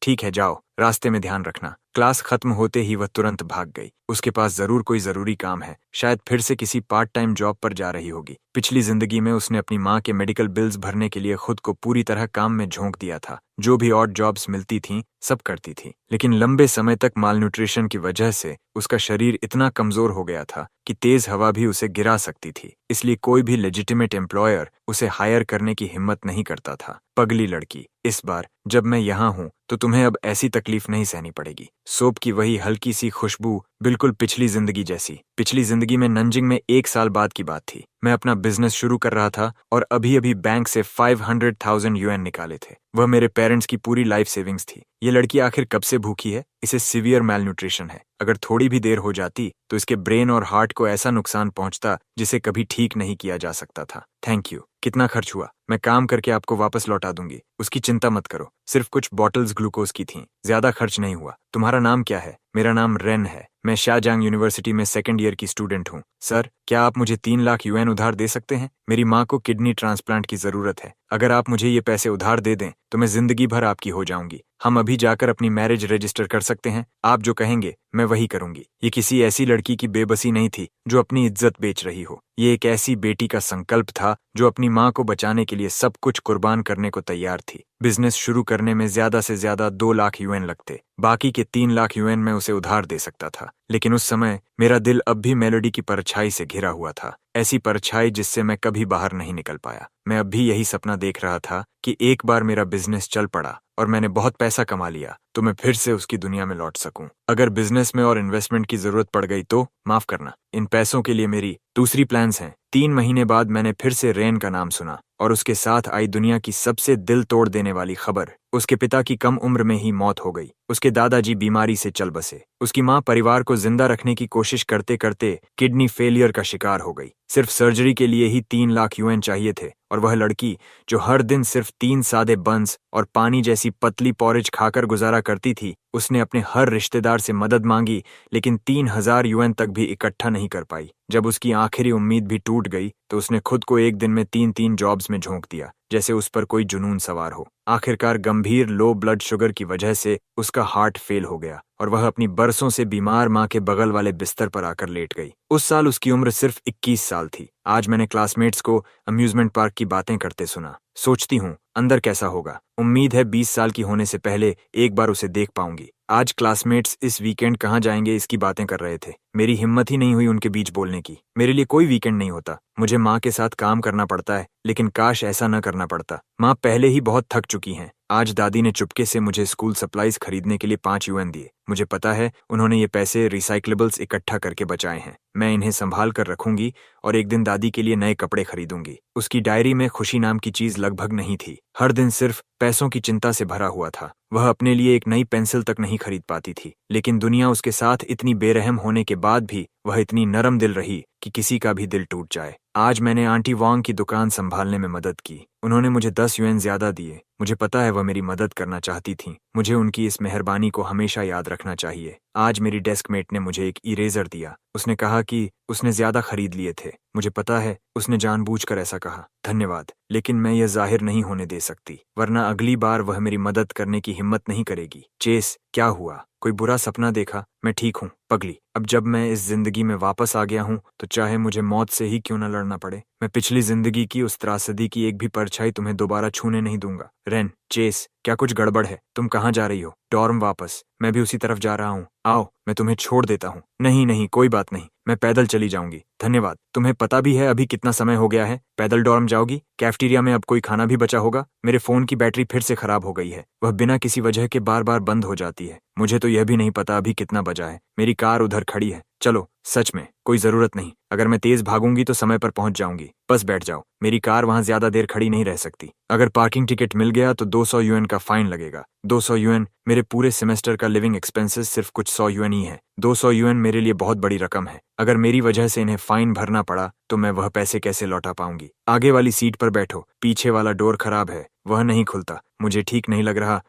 ठीक है, जाओ। रास्ते में ध्यान रखना। क्लास खत्म होते ही वह तुरंत भाग गई। उसके पास जरूर कोई जरूरी काम है। शायद फिर से किसी पार्ट टाइम जॉब पर जा रही होगी। पिछली जिंदगी में उसने अपनी माँ के मेडिकल बिल्स भरने के लिए खुद को पूरी तरह काम में झोंक दिया था। जो भी ऑड जॉब्स मिलती थीं, सब करती थी। लेकिन लंबे समय तक मालन्यूट्रिशन की वजह से उसका शरीर इतना कमजोर हो गया था कि तेज हवा भी उसे गिरा सकती थी। इसलिए कोई भी लेजिटिमेट एम्प्लॉयर उसे हायर करने की हिम्मत नहीं करता था। पगली लड़की, इस बार जब मैं यहाँ हूँ तो तुम्हें अब ऐसी तकलीफ नहीं सहनी पड़ेगी। सोप की वही हल्की सी खुशबू, बिल्कुल पिछली जिंदगी जैसी। पिछली जिंदगी में नंजिंग में 1 साल बाद की बात थी। मैं अपना बिजनेस शुरू कर रहा था और अभी बैंक से 500,000 युएन निकाले थे। वह मेरे पेरेंट्स की पूरी लाइफ सेविंग्स थी। ये लड़की आखिर कब से भूखी है? इसे सीवियर मैलन्यूट्रिशन है। अगर थोड़ी भी देर हो जाती तो इसके ब्रेन और हार्ट को ऐसा नुकसान पहुंचता जिसे कभी ठीक नहीं किया जा सकता था। Thank you. कितना खर्च हुआ? मैं काम करके आपको वापस लौटा दूंगी। उसकी चिंता मत करो। सिर्फ कुछ बॉटल्स ग्लूकोज की थीं। ज्यादा खर्च नहीं हुआ। तुम्हारा नाम क्या है? मेरा नाम रेन है। मैं शाजांग यूनिवर्सिटी में 2nd ईयर की स्टूडेंट हूँ। सर, क्या आप मुझे 3 लाख युएन उधार दे सकते हैं? मेरी माँ को किडनी ट्रांसप्लांट की जरूरत है। अगर आप मुझे ये पैसे उधार दे दें तो मैं जिंदगी भर आपकी हो जाऊंगी। हम अभी जाकर अपनी मैरिज रजिस्टर कर सकते हैं। आप जो कहेंगे मैं वही करूंगी। ये किसी ऐसी लड़की की बेबसी नहीं थी जो अपनी इज्जत बेच रही हो। ये एक ऐसी बेटी का संकल्प था जो अपनी माँ को बचाने के लिए सब कुछ कुर्बान करने को तैयार थी। बिजनेस शुरू करने में ज्यादा से ज्यादा 2 लाख युएन लगते। बाकी के 3 लाख युएन मैं उसे उधार दे सकता था। लेकिन उस समय मेरा दिल अब भी मेलोडी की परछाई से घिरा हुआ था। ऐसी परछाई जिससे मैं कभी बाहर नहीं निकल पाया। मैं अब भी यही सपना देख रहा था कि एक बार मेरा बिजनेस चल पड़ा और मैंने बहुत पैसा कमा लिया तो मैं फिर से उसकी दुनिया में लौट सकूं। अगर बिजनेस में और इन्वेस्टमेंट की जरूरत पड़ गई तो माफ करना। इन पैसों के लिए मेरी दूसरी प्लान्स हैं। 3 महीने बाद मैंने फिर से रेन का नाम सुना और उसके साथ आई दुनिया की सबसे दिल तोड़ देने वाली खबर। उसके पिता की कम उम्र में ही मौत हो गई। उसके दादाजी बीमारी से चल बसे। उसकी माँ परिवार को जिंदा रखने की कोशिश करते करते किडनी फेलियर का शिकार हो गई। सिर्फ सर्जरी के लिए ही 3 लाख युएन चाहिए थे और वह लड़की जो हर दिन सिर्फ 3 सादे बंस और पानी जैसी पतली पॉरेज खाकर गुजारा करती थी, उसने अपने हर रिश्तेदार से मदद मांगी लेकिन 3,000 युएन तक भी इकट्ठा नहीं कर पाई। जब उसकी आखिरी उम्मीद भी टूट गई तो उसने खुद को एक दिन में 3 जॉब्स में झोंक दिया, जैसे उस पर कोई जुनून सवार हो। आखिरकार गंभीर लो ब्लड शुगर की वजह से उसका हार्ट फेल हो गया और वह अपनी बरसों से बीमार माँ के बगल वाले बिस्तर पर आकर लेट गई। उस साल उसकी उम्र सिर्फ 21 साल थी। आज मैंने क्लासमेट्स को अम्यूजमेंट पार्क की बातें करते सुना। सोचती हूँ अंदर कैसा होगा। उम्मीद है 20 साल की होने से पहले एक बार उसे देख पाऊंगी। आज क्लासमेट्स इस वीकेंड कहाँ जाएंगे इसकी बातें कर रहे थे। मेरी हिम्मत ही नहीं हुई उनके बीच बोलने की। मेरे लिए कोई वीकेंड नहीं होता। मुझे माँ के साथ काम करना पड़ता है, लेकिन काश ऐसा न करना पड़ता। माँ पहले ही बहुत थक चुकी हैं। आज दादी ने चुपके से मुझे स्कूल सप्लाईज खरीदने के लिए 5 युएन दिए। मुझे पता है उन्होंने ये पैसे रिसाइक्लेबल्स इकट्ठा करके बचाए हैं। मैं इन्हें संभाल कर रखूंगी और एक दिन दादी के लिए नए कपड़े खरीदूंगी। उसकी डायरी में खुशी नाम की चीज लगभग नहीं थी। हर दिन सिर्फ पैसों की चिंता से भरा हुआ था। वह अपने लिए एक नई पेंसिल तक नहीं खरीद पाती थी। लेकिन दुनिया उसके साथ इतनी बेरहम होने के बाद भी वह इतनी नरम दिल रही कि किसी का भी दिल टूट जाए। आज मैंने आंटी वांग की दुकान संभालने में मदद की। उन्होंने मुझे 10 युएन ज्यादा दिए। मुझे पता है वह मेरी मदद करना चाहती थीं। मुझे उनकी इस मेहरबानी को हमेशा याद रखना चाहिए। आज मेरी डेस्कमेट ने मुझे एक इरेजर दिया। उसने कहा कि उसने ज्यादा खरीद लिए थे। मुझे पता है उसने जानबूझकर ऐसा कहा। धन्यवाद, लेकिन मैं यह जाहिर नहीं होने दे सकती, वरना अगली बार वह मेरी मदद करने की हिम्मत नहीं करेगी। चेस, क्या हुआ? कोई बुरा सपना देखा? मैं ठीक हूँ पगली। अब जब मैं इस जिंदगी में वापस आ गया हूँ तो चाहे मुझे मौत से ही क्यों न लड़ना पड़े, मैं पिछली जिंदगी की उस त्रासदी की एक भी परछाई तुम्हें दोबारा छूने नहीं दूंगा। रेन, चेस, क्या कुछ गड़बड़ है? तुम कहाँ जा रही हो? डॉर्म वापस। मैं भी उसी तरफ जा रहा हूँ। आओ, मैं तुम्हें छोड़ देता हूँ। नहीं नहीं, कोई बात नहीं, मैं पैदल चली जाऊंगी। धन्यवाद। तुम्हें पता भी है अभी कितना समय हो गया है? पैदल डॉर्म जाओगी? कैफेटेरिया में अब कोई खाना भी बचा होगा? मेरे फोन की बैटरी फिर से खराब हो गई है, वह बिना किसी वजह के बार बार बंद हो जाती है। मुझे तो यह भी नहीं पता अभी कितना बजा है। मेरी कार उधर खड़ी है। चलो, सच में कोई जरूरत नहीं। अगर मैं तेज भागूंगी तो समय पर पहुंच जाऊंगी। बस बैठ जाओ, मेरी कार वहां ज्यादा देर खड़ी नहीं रह सकती। अगर पार्किंग टिकट मिल गया तो 200 यूएन का फाइन लगेगा। 200 यूएन? मेरे पूरे सेमेस्टर का लिविंग एक्सपेंसेस सिर्फ कुछ 100 यूएन ही है। 200 यूएन मेरे लिए बहुत बड़ी रकम है। अगर मेरी वजह से इन्हें फाइन भरना पड़ा तो मैं वह पैसे कैसे लौटा पाऊंगी? आगे वाली सीट पर बैठो। पीछे वाला डोर खराब है, वह नहीं खुलता। मुझे ठीक नहीं लग रहा।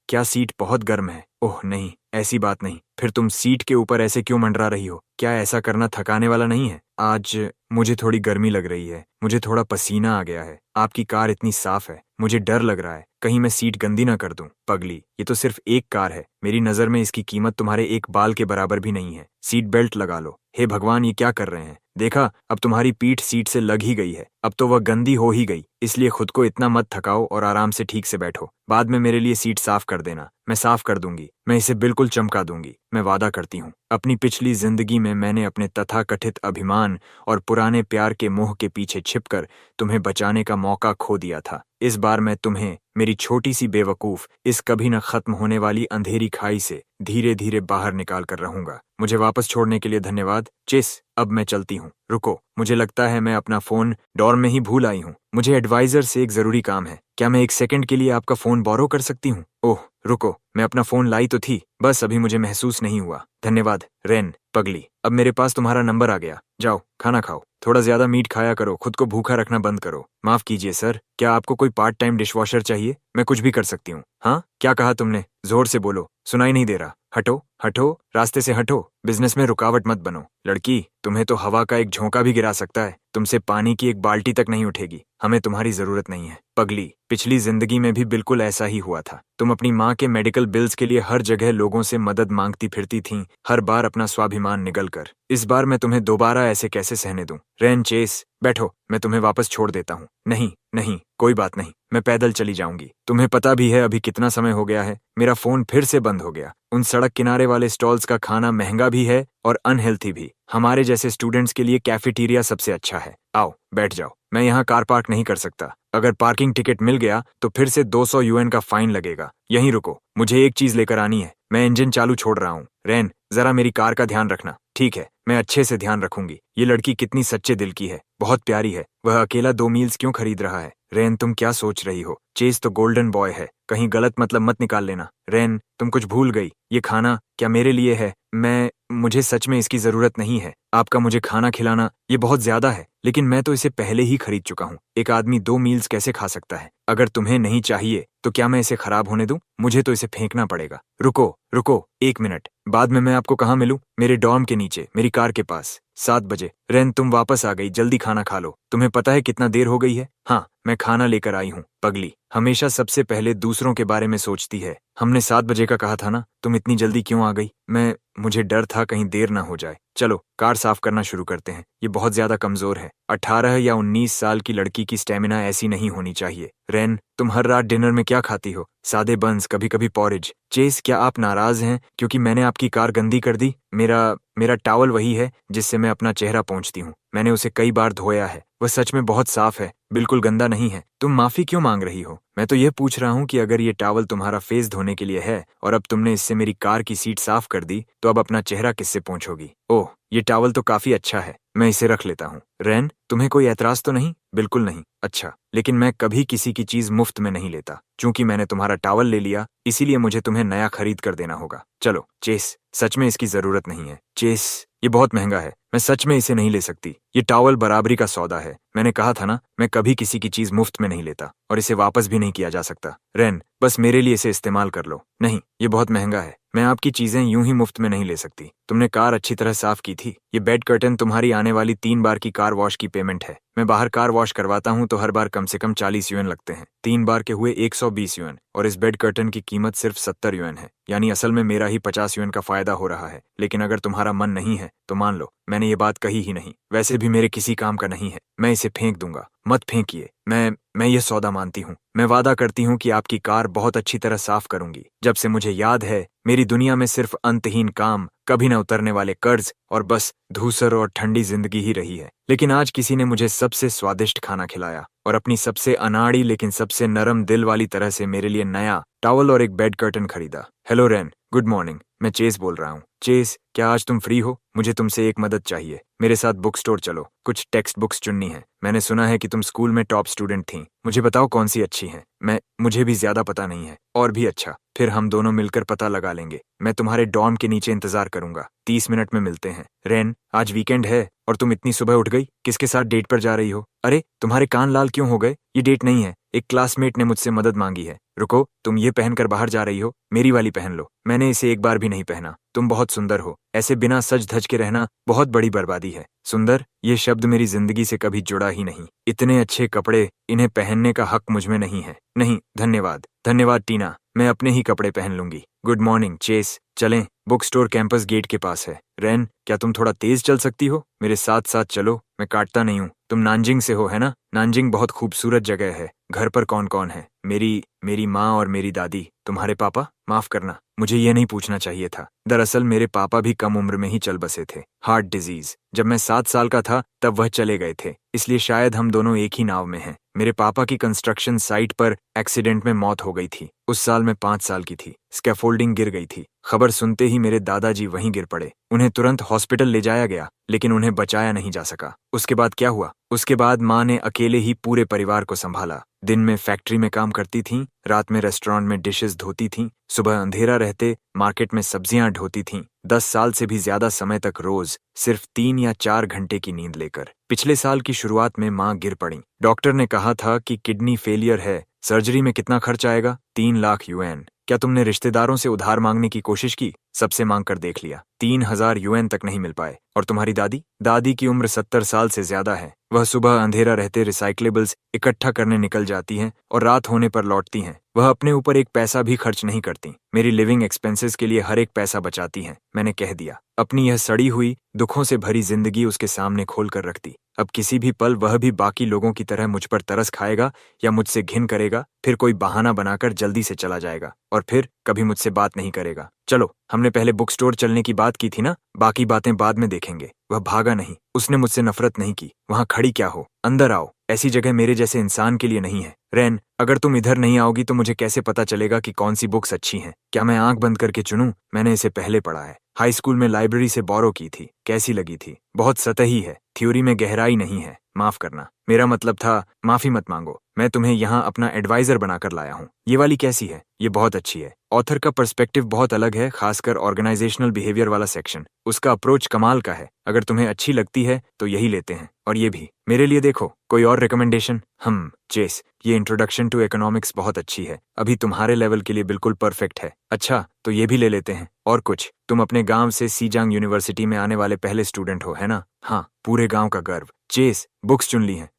क्या सीट बहुत गर्म है? ओह नहीं, ऐसी बात नहीं। फिर तुम सीट के ऊपर ऐसे क्यों मंडरा रही हो? क्या ऐसा करना थकाने वाला नहीं है? आज मुझे थोड़ी गर्मी लग रही है, मुझे थोड़ा पसीना आ गया है। आपकी कार इतनी साफ है, मुझे डर लग रहा है कहीं मैं सीट गंदी ना कर दूं। पगली, ये तो सिर्फ एक कार है, मेरी नजर में इसकी कीमत तुम्हारे एक बाल के बराबर भी नहीं है। सीट बेल्ट लगा लो। हे भगवान, ये क्या कर रहे हैं? देखा, अब तुम्हारी पीठ सीट से लग ही गई है। अब तो वह गंदी हो ही गई, इसलिए खुद को इतना मत थकाओ और आराम से ठीक से बैठो। बाद में मेरे लिए सीट साफ कर देना। मैं साफ कर दूंगी, मैं इसे बिल्कुल चमका दूंगी, मैं वादा करती हूँ। अपनी पिछली जिंदगी में मैंने अपने तथाकथित अभिमान और पुराने प्यार के मोह के पीछे छिपकर तुम्हें बचाने का मौका खो दिया था। इस बार मैं तुम्हें, मेरी छोटी सी बेवकूफ, इस कभी न खत्म होने वाली अंधेरी खाई से धीरे धीरे बाहर निकाल कर रहूंगा। मुझे वापस छोड़ने के लिए धन्यवाद। चिस, अब मैं चलती हूँ। रुको, मुझे लगता है मैं अपना फोन डॉर्म में ही भूल आई हूँ। मुझे एडवाइजर से एक जरूरी काम है। क्या मैं 1 सेकंड के लिए आपका फोन बोरो कर सकती हूँ? ओह रुको, मैं अपना फोन लाई तो थी, बस अभी मुझे महसूस नहीं हुआ। धन्यवाद रेन, पगली। अब मेरे पास तुम्हारा नंबर आ गया। जाओ, खाना खाओ। थोड़ा ज्यादा मीट खाया करो, खुद को भूखा रखना बंद करो। माफ कीजिए सर, क्या आपको कोई पार्ट टाइम डिशवॉशर चाहिए? मैं कुछ भी कर सकती हूँ। हाँ, क्या कहा तुमने? जोर से बोलो, सुनाई नहीं दे रहा। हटो हटो, रास्ते से हटो। बिजनेस में रुकावट मत बनो। लड़की, तुम्हें तो हवा का एक झोंका भी गिरा सकता है, तुमसे पानी की एक बाल्टी तक नहीं उठेगी। हमें तुम्हारी जरूरत नहीं है। पगली, पिछली जिंदगी में भी बिल्कुल ऐसा ही हुआ था। तुम अपनी माँ के मेडिकल बिल्स के लिए हर जगह लोगों से मदद मांगती फिरती थीं, हर बार अपना स्वाभिमान निगल कर। इस बार मैं तुम्हें दोबारा ऐसे कैसे सहने दूं? रेन, चेस, बैठो, मैं तुम्हें वापस छोड़ देता हूँ। नहीं नहीं, कोई बात नहीं, मैं पैदल चली जाऊंगी। तुम्हें पता भी है अभी कितना समय हो गया है? मेरा फोन फिर से बंद हो गया। उन सड़क किनारे वाले स्टॉल्स का खाना महंगा भी है और अनहेल्थी भी। हमारे जैसे स्टूडेंट्स के लिए कैफेटेरिया सबसे अच्छा है। आओ, बैठ जाओ। मैं यहाँ कार पार्क नहीं कर सकता। अगर पार्किंग टिकट मिल गया तो फिर से 200 यूएन का फाइन लगेगा। यहीं रुको, मुझे एक चीज लेकर आनी है। मैं इंजन चालू छोड़ रहा हूँ। रेन, जरा मेरी कार का ध्यान रखना। ठीक है, मैं अच्छे से ध्यान रखूंगी। ये लड़की कितनी सच्चे दिल की है, बहुत प्यारी है। वह अकेला 2 मील्स क्यों खरीद रहा है? रेन, तुम क्या सोच रही हो? चेस तो गोल्डन बॉय है, कहीं गलत मतलब मत निकाल लेना। रेन, तुम कुछ भूल गई। ये खाना क्या मेरे लिए है? मुझे सच में इसकी जरूरत नहीं है। आपका मुझे खाना खिलाना ये बहुत ज्यादा है, लेकिन मैं तो इसे पहले ही खरीद चुका हूँ। एक आदमी 2 मील्स कैसे खा सकता है? अगर तुम्हें नहीं चाहिए तो क्या मैं इसे खराब होने दूं? मुझे तो इसे फेंकना पड़ेगा। रुको रुको, 1 मिनट। बाद में मैं आपको कहाँ मिलूं? मेरे डॉर्म के नीचे, मेरी कार के पास, 7 बजे। रेन, तुम वापस आ गई, जल्दी खाना खा लो। तुम्हें पता है कितना देर हो गई है? हाँ, मैं खाना लेकर आई हूँ। पगली, हमेशा सबसे पहले दूसरों के बारे में सोचती है। हमने 7 बजे का कहा था ना? तुम इतनी जल्दी क्यों आ गई? मुझे डर था कहीं देर ना हो जाए। चलो, कार साफ करना शुरू करते हैं। ये बहुत ज्यादा कमजोर है। 18 या 19 साल की लड़की की स्टेमिना ऐसी नहीं होनी चाहिए। रेन, तुम हर रात डिनर में क्या खाती हो? सादे बंस, कभी कभी पॉरेज। चेस, क्या आप नाराज हैं क्योंकि मैंने आपकी कार गंदी कर दी? मेरा टॉवल वही है जिससे मैं अपना चेहरा पोंछती हूँ। मैंने उसे कई बार धोया है, वह सच में बहुत साफ है, बिल्कुल गंदा नहीं है। तुम माफी क्यों मांग रही हो? मैं तो ये पूछ रहा हूँ कि अगर ये टॉवल तुम्हारा फेस धोने के लिए है और अब तुमने इससे मेरी कार की सीट साफ कर दी, तो अब अपना चेहरा किससे पोंछोगी? ओह, ये टॉवल तो काफी अच्छा है, मैं इसे रख लेता हूँ। रेन, तुम्हें कोई ऐतराज तो नहीं? बिल्कुल नहीं। अच्छा, लेकिन मैं कभी किसी की चीज मुफ्त में नहीं लेता। चूंकि मैंने तुम्हारा टॉवल ले लिया, इसीलिए मुझे तुम्हें नया खरीद कर देना होगा। चलो चेस, सच में इसकी जरूरत नहीं है। चेस, ये बहुत महंगा है, मैं सच में इसे नहीं ले सकती। ये टॉवल बराबरी का सौदा है। मैंने कहा था ना, मैं कभी किसी की चीज मुफ्त में नहीं लेता और इसे वापस भी नहीं किया जा सकता। रेन, बस मेरे लिए इसे इस्तेमाल कर लो। नहीं, ये बहुत महंगा है। मैं आपकी चीजें यूं ही मुफ्त में नहीं ले सकती। तुमने कार अच्छी तरह साफ की थी। ये बेड कर्टन तुम्हारी आने वाली 3 बार की कार वॉश की पेमेंट है। मैं बाहर कार वॉश करवाता हूँ तो हर बार कम से कम 40 युएन लगते हैं। 3 बार के हुए 120 युएन, और इस बेड कर्टन की कीमत सिर्फ 70 युएन है। यानी असल में मेरा ही 50 युएन का फायदा हो रहा है। लेकिन अगर तुम्हारा मन नहीं है तो मान लो मैंने ये बात कही ही नहीं। वैसे भी मेरे किसी काम का नहीं है। मैं इसे फेंक दूंगा। मत फेंकिए। मैं ये सौदा मानती हूँ। मैं वादा करती हूँ कि आपकी कार बहुत अच्छी तरह साफ करूंगी। जब से मुझे याद है, मेरी दुनिया में सिर्फ अंतहीन काम, कभी न उतरने वाले कर्ज और बस धूसर और ठंडी जिंदगी ही रही है। लेकिन आज किसी ने मुझे सबसे स्वादिष्ट खाना खिलाया और अपनी सबसे अनाड़ी लेकिन सबसे नरम दिल वाली तरह से मेरे लिए नया टॉवल और एक बेड कर्टन खरीदा। Hello rain, good morning. मैं चेस बोल रहा हूँ। चेस, क्या आज तुम फ्री हो? मुझे तुमसे एक मदद चाहिए। मेरे साथ बुक स्टोर चलो। कुछ टेक्स्ट बुक्स चुननी है। मैंने सुना है कि तुम स्कूल में टॉप स्टूडेंट थी। मुझे बताओ कौन सी अच्छी हैं। मुझे भी ज्यादा पता नहीं है। और भी अच्छा, फिर हम दोनों मिलकर पता लगा लेंगे। मैं तुम्हारे डॉर्म के नीचे इंतजार करूंगा। 30 मिनट में मिलते हैं। रेन, आज वीकेंड है और तुम इतनी सुबह उठ गई। किसके साथ डेट पर जा रही हो? अरे, तुम्हारे कान लाल क्यों हो गए? ये डेट नहीं है। एक क्लासमेट ने मुझसे मदद मांगी है। रुको, तुम ये पहनकर बाहर जा रही हो? मेरी वाली पहन लो। मैंने इसे एक बार भी नहीं पहना। तुम बहुत सुंदर हो। ऐसे बिना सज धज के रहना बहुत बड़ी बर्बादी है। सुंदर, ये शब्द मेरी जिंदगी से कभी जुड़ा ही नहीं। इतने अच्छे कपड़े, इन्हें पहनने का हक मुझ में नहीं है। नहीं, धन्यवाद। धन्यवाद टीना, मैं अपने ही कपड़े पहन लूंगी। गुड मॉर्निंग चेस, चलें। बुक स्टोर कैंपस गेट के पास है। रेन, क्या तुम थोड़ा तेज चल सकती हो? मेरे साथ साथ चलो, मैं काटता नहीं हूँ। तुम नानजिंग से हो, है ना? नानजिंग बहुत खूबसूरत जगह है। घर पर कौन कौन है? मेरी माँ और मेरी दादी। तुम्हारे पापा? माफ करना, मुझे ये नहीं पूछना चाहिए था। दरअसल मेरे पापा भी कम उम्र में ही चल बसे थे। Heart disease. जब मैं 7 साल का था तब वह चले गए थे। इसलिए शायद हम दोनों एक ही नाव में हैं। मेरे पापा की कंस्ट्रक्शन साइट पर एक्सीडेंट में मौत हो गई थी। उस साल मैं 5 साल की थी। स्कैफोल्डिंग गिर गई थी। खबर सुनते ही मेरे दादाजी वहीं गिर पड़े। उन्हें तुरंत हॉस्पिटल ले जाया गया, लेकिन उन्हें बचाया नहीं जा सका। उसके बाद क्या हुआ? उसके बाद माँ ने अकेले ही पूरे परिवार को संभाला। दिन में फैक्ट्री में काम करती थीं, रात में रेस्टोरेंट में डिशेस धोती थीं, सुबह अंधेरा रहते मार्केट में सब्जियां ढोती थीं। 10 साल से भी ज्यादा समय तक रोज सिर्फ 3 या 4 घंटे की नींद लेकर। पिछले साल की शुरुआत में माँ गिर पड़ी। डॉक्टर ने कहा था कि किडनी फेलियर है। सर्जरी में कितना खर्च आएगा? 3 लाख युएन। क्या तुमने रिश्तेदारों से उधार मांगने की कोशिश की? सबसे मांग कर देख लिया, 3000 युएन तक नहीं मिल पाए। और तुम्हारी दादी की उम्र 70 साल से ज्यादा है। वह सुबह अंधेरा रहते रिसाइक्लेबल्स इकट्ठा करने निकल जाती हैं और रात होने पर लौटती हैं। वह अपने ऊपर एक पैसा भी खर्च नहीं करती। मेरी लिविंग एक्सपेंसेस के लिए हर एक पैसा बचाती हैं। मैंने कह दिया। अपनी यह सड़ी हुई, दुखों से भरी जिंदगी उसके सामने खोल कर रख दी। अब किसी भी पल वह भी बाकी लोगों की तरह मुझ पर तरस खाएगा या मुझसे घिन करेगा, फिर कोई बहाना बनाकर जल्दी से चला जाएगा और फिर कभी मुझसे बात नहीं करेगा। चलो, हमने पहले बुक स्टोर चलने की बात की थी ना, बाकी बातें बाद में देखेंगे। वह भागा नहीं, उसने मुझसे नफरत नहीं की। वहां खड़ी क्या हो? अंदर आओ। ऐसी जगह मेरे जैसे इंसान के लिए नहीं है। रेन, अगर तुम इधर नहीं आओगी तो मुझे कैसे पता चलेगा कि कौन सी बुक्स अच्छी हैं? क्या मैं आंख बंद करके चुनूं? मैंने इसे पहले पढ़ा है। हाई स्कूल में लाइब्रेरी से बोरो की थी। कैसी लगी थी? बहुत सतही है, थ्योरी में गहराई नहीं है। माफ करना, मेरा मतलब था, माफी मत मांगो। मैं तुम्हें यहाँ अपना एडवाइजर बनाकर लाया हूँ। ये वाली कैसी है? ये बहुत अच्छी है। ऑथर का पर्सपेक्टिव बहुत अलग है, खासकर ऑर्गेनाइजेशनल बिहेवियर वाला सेक्शन। उसका अप्रोच कमाल का है। अगर तुम्हें अच्छी लगती है तो यही लेते हैं। और ये भी मेरे लिए देखो। कोई और रिकमेंडेशन? चेस, ये इंट्रोडक्शन टू इकोनॉमिक्स बहुत अच्छी है। अभी तुम्हारे लेवल के लिए बिल्कुल परफेक्ट है। अच्छा, तो ये भी ले लेते हैं। और कुछ? तुम अपने गांव से सीजांग यूनिवर्सिटी में आने वाले पहले स्टूडेंट हो, है ना? हाँ, पूरे गांव का गर्व। चेस, बुक्स चुन ली हैं।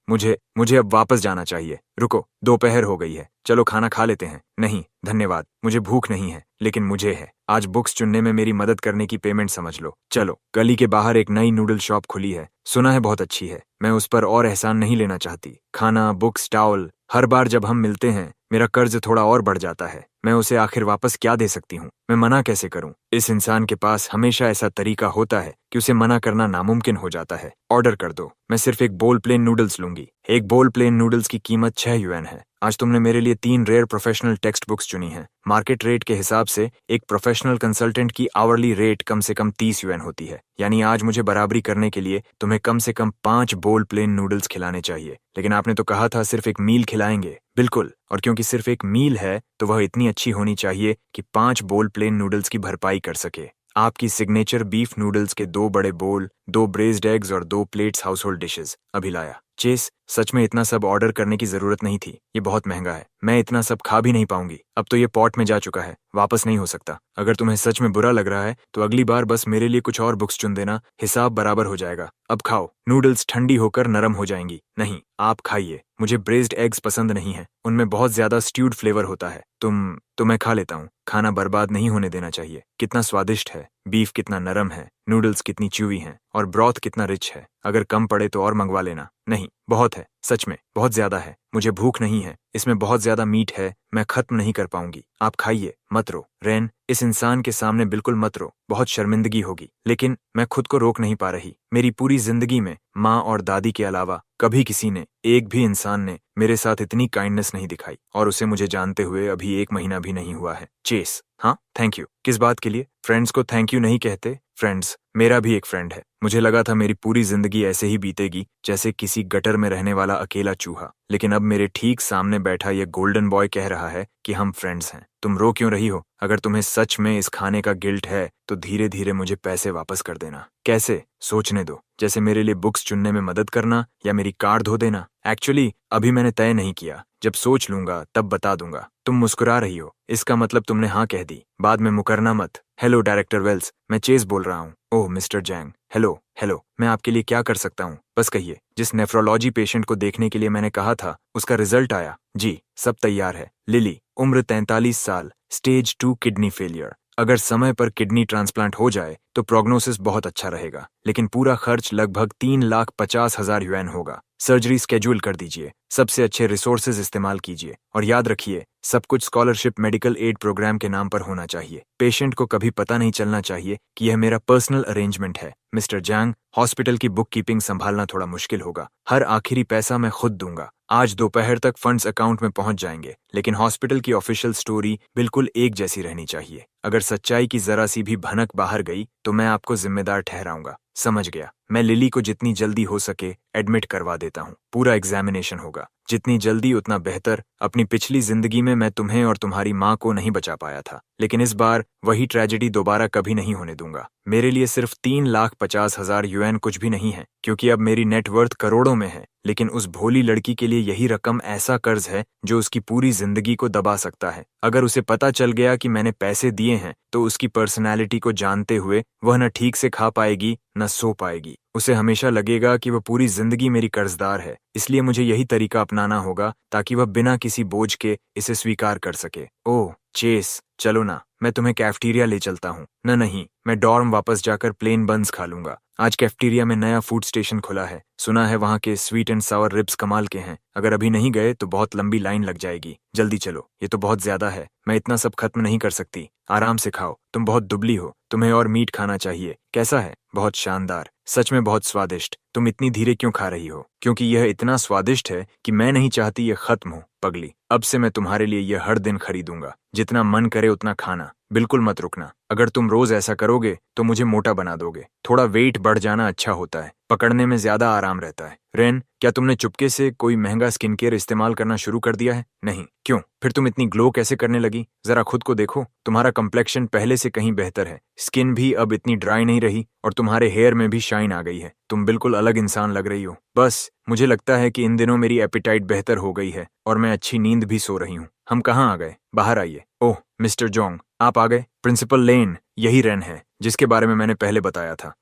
मुझे अब वापस जाना चाहिए। रुको, दोपहर हो गई है। चलो खाना खा लेते हैं। नहीं, धन्यवाद, मुझे भूख नहीं है। लेकिन मुझे है। आज बुक्स चुनने में मेरी मदद करने की पेमेंट समझ लो। चलो, गली के बाहर एक नई नूडल शॉप खुली है। सुना है बहुत अच्छी है। मैं उस पर और एहसान नहीं लेना चाहती। खाना, बुक्स, टावल, हर बार जब हम मिलते हैं मेरा कर्ज थोड़ा और बढ़ जाता है। मैं उसे आखिर वापस क्या दे सकती हूँ? मैं मना कैसे करूँ? इस इंसान के पास हमेशा ऐसा तरीका होता है कि उसे मना करना नामुमकिन हो जाता है। ऑर्डर कर दो। मैं सिर्फ एक बोल प्लेन नूडल्स लूंगी। एक बोल प्लेन नूडल्स की कीमत 6 युएन है। आज तुमने मेरे लिए 3 रेयर प्रोफेशनल टेक्स्ट बुक्स चुनी हैं। मार्केट रेट के हिसाब से एक प्रोफेशनल कंसल्टेंट की आवरली रेट कम से कम 30 युएन होती है। यानी आज मुझे बराबरी करने के लिए तुम्हें कम से कम 5 बोल प्लेन नूडल्स खिलाने चाहिए। लेकिन आपने तो कहा था सिर्फ एक मील खिलाएंगे। बिल्कुल, और क्योंकि सिर्फ एक मील है तो वह इतनी अच्छी होनी चाहिए कि 5 बोल प्लेन नूडल्स की भरपाई कर सके। आपकी सिग्नेचर बीफ नूडल्स के 2 बड़े बोल, 2 ब्रेज्ड एग्स और 2 प्लेट्स हाउसहोल्ड डिशेस। अभी लाया। चेस, सच में इतना सब ऑर्डर करने की जरूरत नहीं थी। ये बहुत महंगा है, मैं इतना सब खा भी नहीं पाऊंगी। अब तो ये पॉट में जा चुका है, वापस नहीं हो सकता। अगर तुम्हें सच में बुरा लग रहा है तो अगली बार बस मेरे लिए कुछ और बुक्स चुन देना, हिसाब बराबर हो जाएगा। अब खाओ, नूडल्स ठंडी होकर नरम हो जाएंगी। नहीं, आप खाइए। मुझे ब्रेज्ड एग्स पसंद नहीं है, उनमें बहुत ज्यादा स्ट्यूड फ्लेवर होता है। तो मैं खा लेता हूँ। खाना बर्बाद नहीं होने देना चाहिए। कितना स्वादिष्ट है, बीफ कितना नरम है, नूडल्स कितनी च्यूवी हैं और ब्रॉथ कितना रिच है। अगर कम पड़े तो और मंगवा लेना। नहीं, बहुत है, सच में बहुत ज्यादा है। मुझे भूख नहीं है, इसमें बहुत ज्यादा मीट है, मैं खत्म नहीं कर पाऊंगी। आप खाइए, मत रो। रेन, इस इंसान के सामने बिल्कुल मत रो, बहुत शर्मिंदगी होगी। लेकिन मैं खुद को रोक नहीं पा रही। मेरी पूरी जिंदगी में माँ और दादी के अलावा कभी किसी ने, एक भी इंसान ने मेरे साथ इतनी काइंडनेस नहीं दिखाई, और उसे मुझे जानते हुए अभी 1 महीना भी नहीं हुआ है। चेस, हाँ, थैंक यू। किस बात के लिए? फ्रेंड्स को थैंक यू नहीं कहते। फ्रेंड्स, मेरा भी एक फ्रेंड है। मुझे लगा था मेरी पूरी जिंदगी ऐसे ही बीतेगी जैसे किसी गटर में रहने वाला अकेला चूहा, लेकिन अब मेरे ठीक सामने बैठा ये गोल्डन बॉय कह रहा है कि हम फ्रेंड्स हैं। तुम रो क्यों रही हो? अगर तुम्हें सच में इस खाने का गिल्ट है तो धीरे धीरे मुझे पैसे वापस कर देना। कैसे? सोचने दो। जैसे मेरे लिए बुक्स चुनने में मदद करना या मेरी कार धो देना। एक्चुअली अभी मैंने तय नहीं किया, जब सोच लूंगा तब बता दूंगा। तुम मुस्कुरा रही हो, इसका मतलब तुमने हाँ कह दी। बाद में मुकरना मत। हेलो डायरेक्टर वेल्स, मैं चेस बोल रहा हूँ। ओह मिस्टर जैंग, हेलो हेलो, मैं आपके लिए क्या कर सकता हूँ? बस कहिए। जिस नेफ्रोलॉजी पेशेंट को देखने के लिए मैंने कहा था, उसका रिजल्ट आया। जी, सब तैयार है। लिली, उम्र 43 साल, स्टेज 2 किडनी फेलियर। अगर समय पर किडनी ट्रांसप्लांट हो जाए तो प्रोग्नोसिस बहुत अच्छा रहेगा, लेकिन पूरा खर्च लगभग 3,50,000 युएन होगा। सर्जरी स्केड्यूल कर दीजिए, सबसे अच्छे रिसोर्सेज इस्तेमाल कीजिए, और याद रखिए सब कुछ स्कॉलरशिप मेडिकल एड प्रोग्राम के नाम पर होना चाहिए। पेशेंट को कभी पता नहीं चलना चाहिए कि यह मेरा पर्सनल अरेंजमेंट है। मिस्टर जैंग, हॉस्पिटल की बुक कीपिंग संभालना थोड़ा मुश्किल होगा। हर आखिरी पैसा मैं खुद दूंगा। आज दोपहर तक फंड्स अकाउंट में पहुंच जाएंगे, लेकिन हॉस्पिटल की ऑफिशियल स्टोरी बिल्कुल एक जैसी रहनी चाहिए। अगर सच्चाई की जरा सी भी भनक बाहर गई तो मैं आपको जिम्मेदार ठहराऊंगा। समझ गया। मैं लिली को जितनी जल्दी हो सके एडमिट करवा देता हूँ। पूरा एग्जामिनेशन होगा, जितनी जल्दी उतना बेहतर। अपनी पिछली जिंदगी में मैं तुम्हें और तुम्हारी माँ को नहीं बचा पाया था, लेकिन इस बार वही ट्रेजेडी दोबारा कभी नहीं होने दूंगा। मेरे लिए सिर्फ 3,50,000 युएन कुछ भी नहीं है, क्योंकि अब मेरी नेटवर्थ करोड़ों में है। लेकिन उस भोली लड़की के लिए यही रकम ऐसा कर्ज है जो उसकी पूरी जिंदगी को दबा सकता है। अगर उसे पता चल गया कि मैंने पैसे दिए हैं तो उसकी पर्सनैलिटी को जानते हुए वह न ठीक से खा पाएगी न सो पाएगी। उसे हमेशा लगेगा कि वह पूरी जिंदगी मेरी कर्जदार है। इसलिए मुझे यही तरीका अपनाना होगा ताकि वह बिना किसी बोझ के इसे स्वीकार कर सके। ओह चेस, चलो ना, मैं तुम्हें कैफेटेरिया ले चलता हूँ। नहीं, मैं डॉर्म वापस जाकर प्लेन बन्स खा लूंगा। आज कैफेटेरिया में नया फूड स्टेशन खुला है, सुना है वहाँ के स्वीट एंड सावर रिब्स कमाल के हैं। अगर अभी नहीं गए तो बहुत लंबी लाइन लग जाएगी। जल्दी चलो, ये तो बहुत ज्यादा है, मैं इतना सब खत्म नहीं कर सकती। आराम से खाओ, तुम बहुत दुबली हो, तुम्हें और मीट खाना चाहिए। कैसा है? बहुत शानदार, सच में बहुत स्वादिष्ट। तुम इतनी धीरे क्यों खा रही हो? क्योंकि यह इतना स्वादिष्ट है कि मैं नहीं चाहती यह खत्म हो। पगली, अब से मैं तुम्हारे लिए यह हर दिन खरीदूंगा। जितना मन करे उतना खाना, बिल्कुल मत रुकना। अगर तुम रोज ऐसा करोगे तो मुझे मोटा बना दोगे। थोड़ा वेट बढ़ जाना अच्छा होता है, पकड़ने में ज्यादा आराम रहता है। रेन, क्या तुमने चुपके से कोई महंगा स्किन केयर इस्तेमाल करना शुरू कर दिया है? नहीं, क्यों? फिर तुम इतनी ग्लो कैसे करने लगी? जरा खुद को देखो, तुम्हारा कंप्लेक्शन पहले से कहीं बेहतर है। स्किन भी अब इतनी ड्राई नहीं रही और तुम्हारे हेयर में भी शाइन आ गई है। तुम बिल्कुल अलग इंसान लग रही हो। बस मुझे लगता है कि इन दिनों मेरी एपिटाइट बेहतर हो गई है और मैं अच्छी नींद भी सो रही हूँ। हम कहाँ आ गए? बाहर आइए। ओह मिस्टर जोंग, आप आ गए। प्रिंसिपल लेन, यही रेन है जिसके बारे में मैंने पहले बताया था।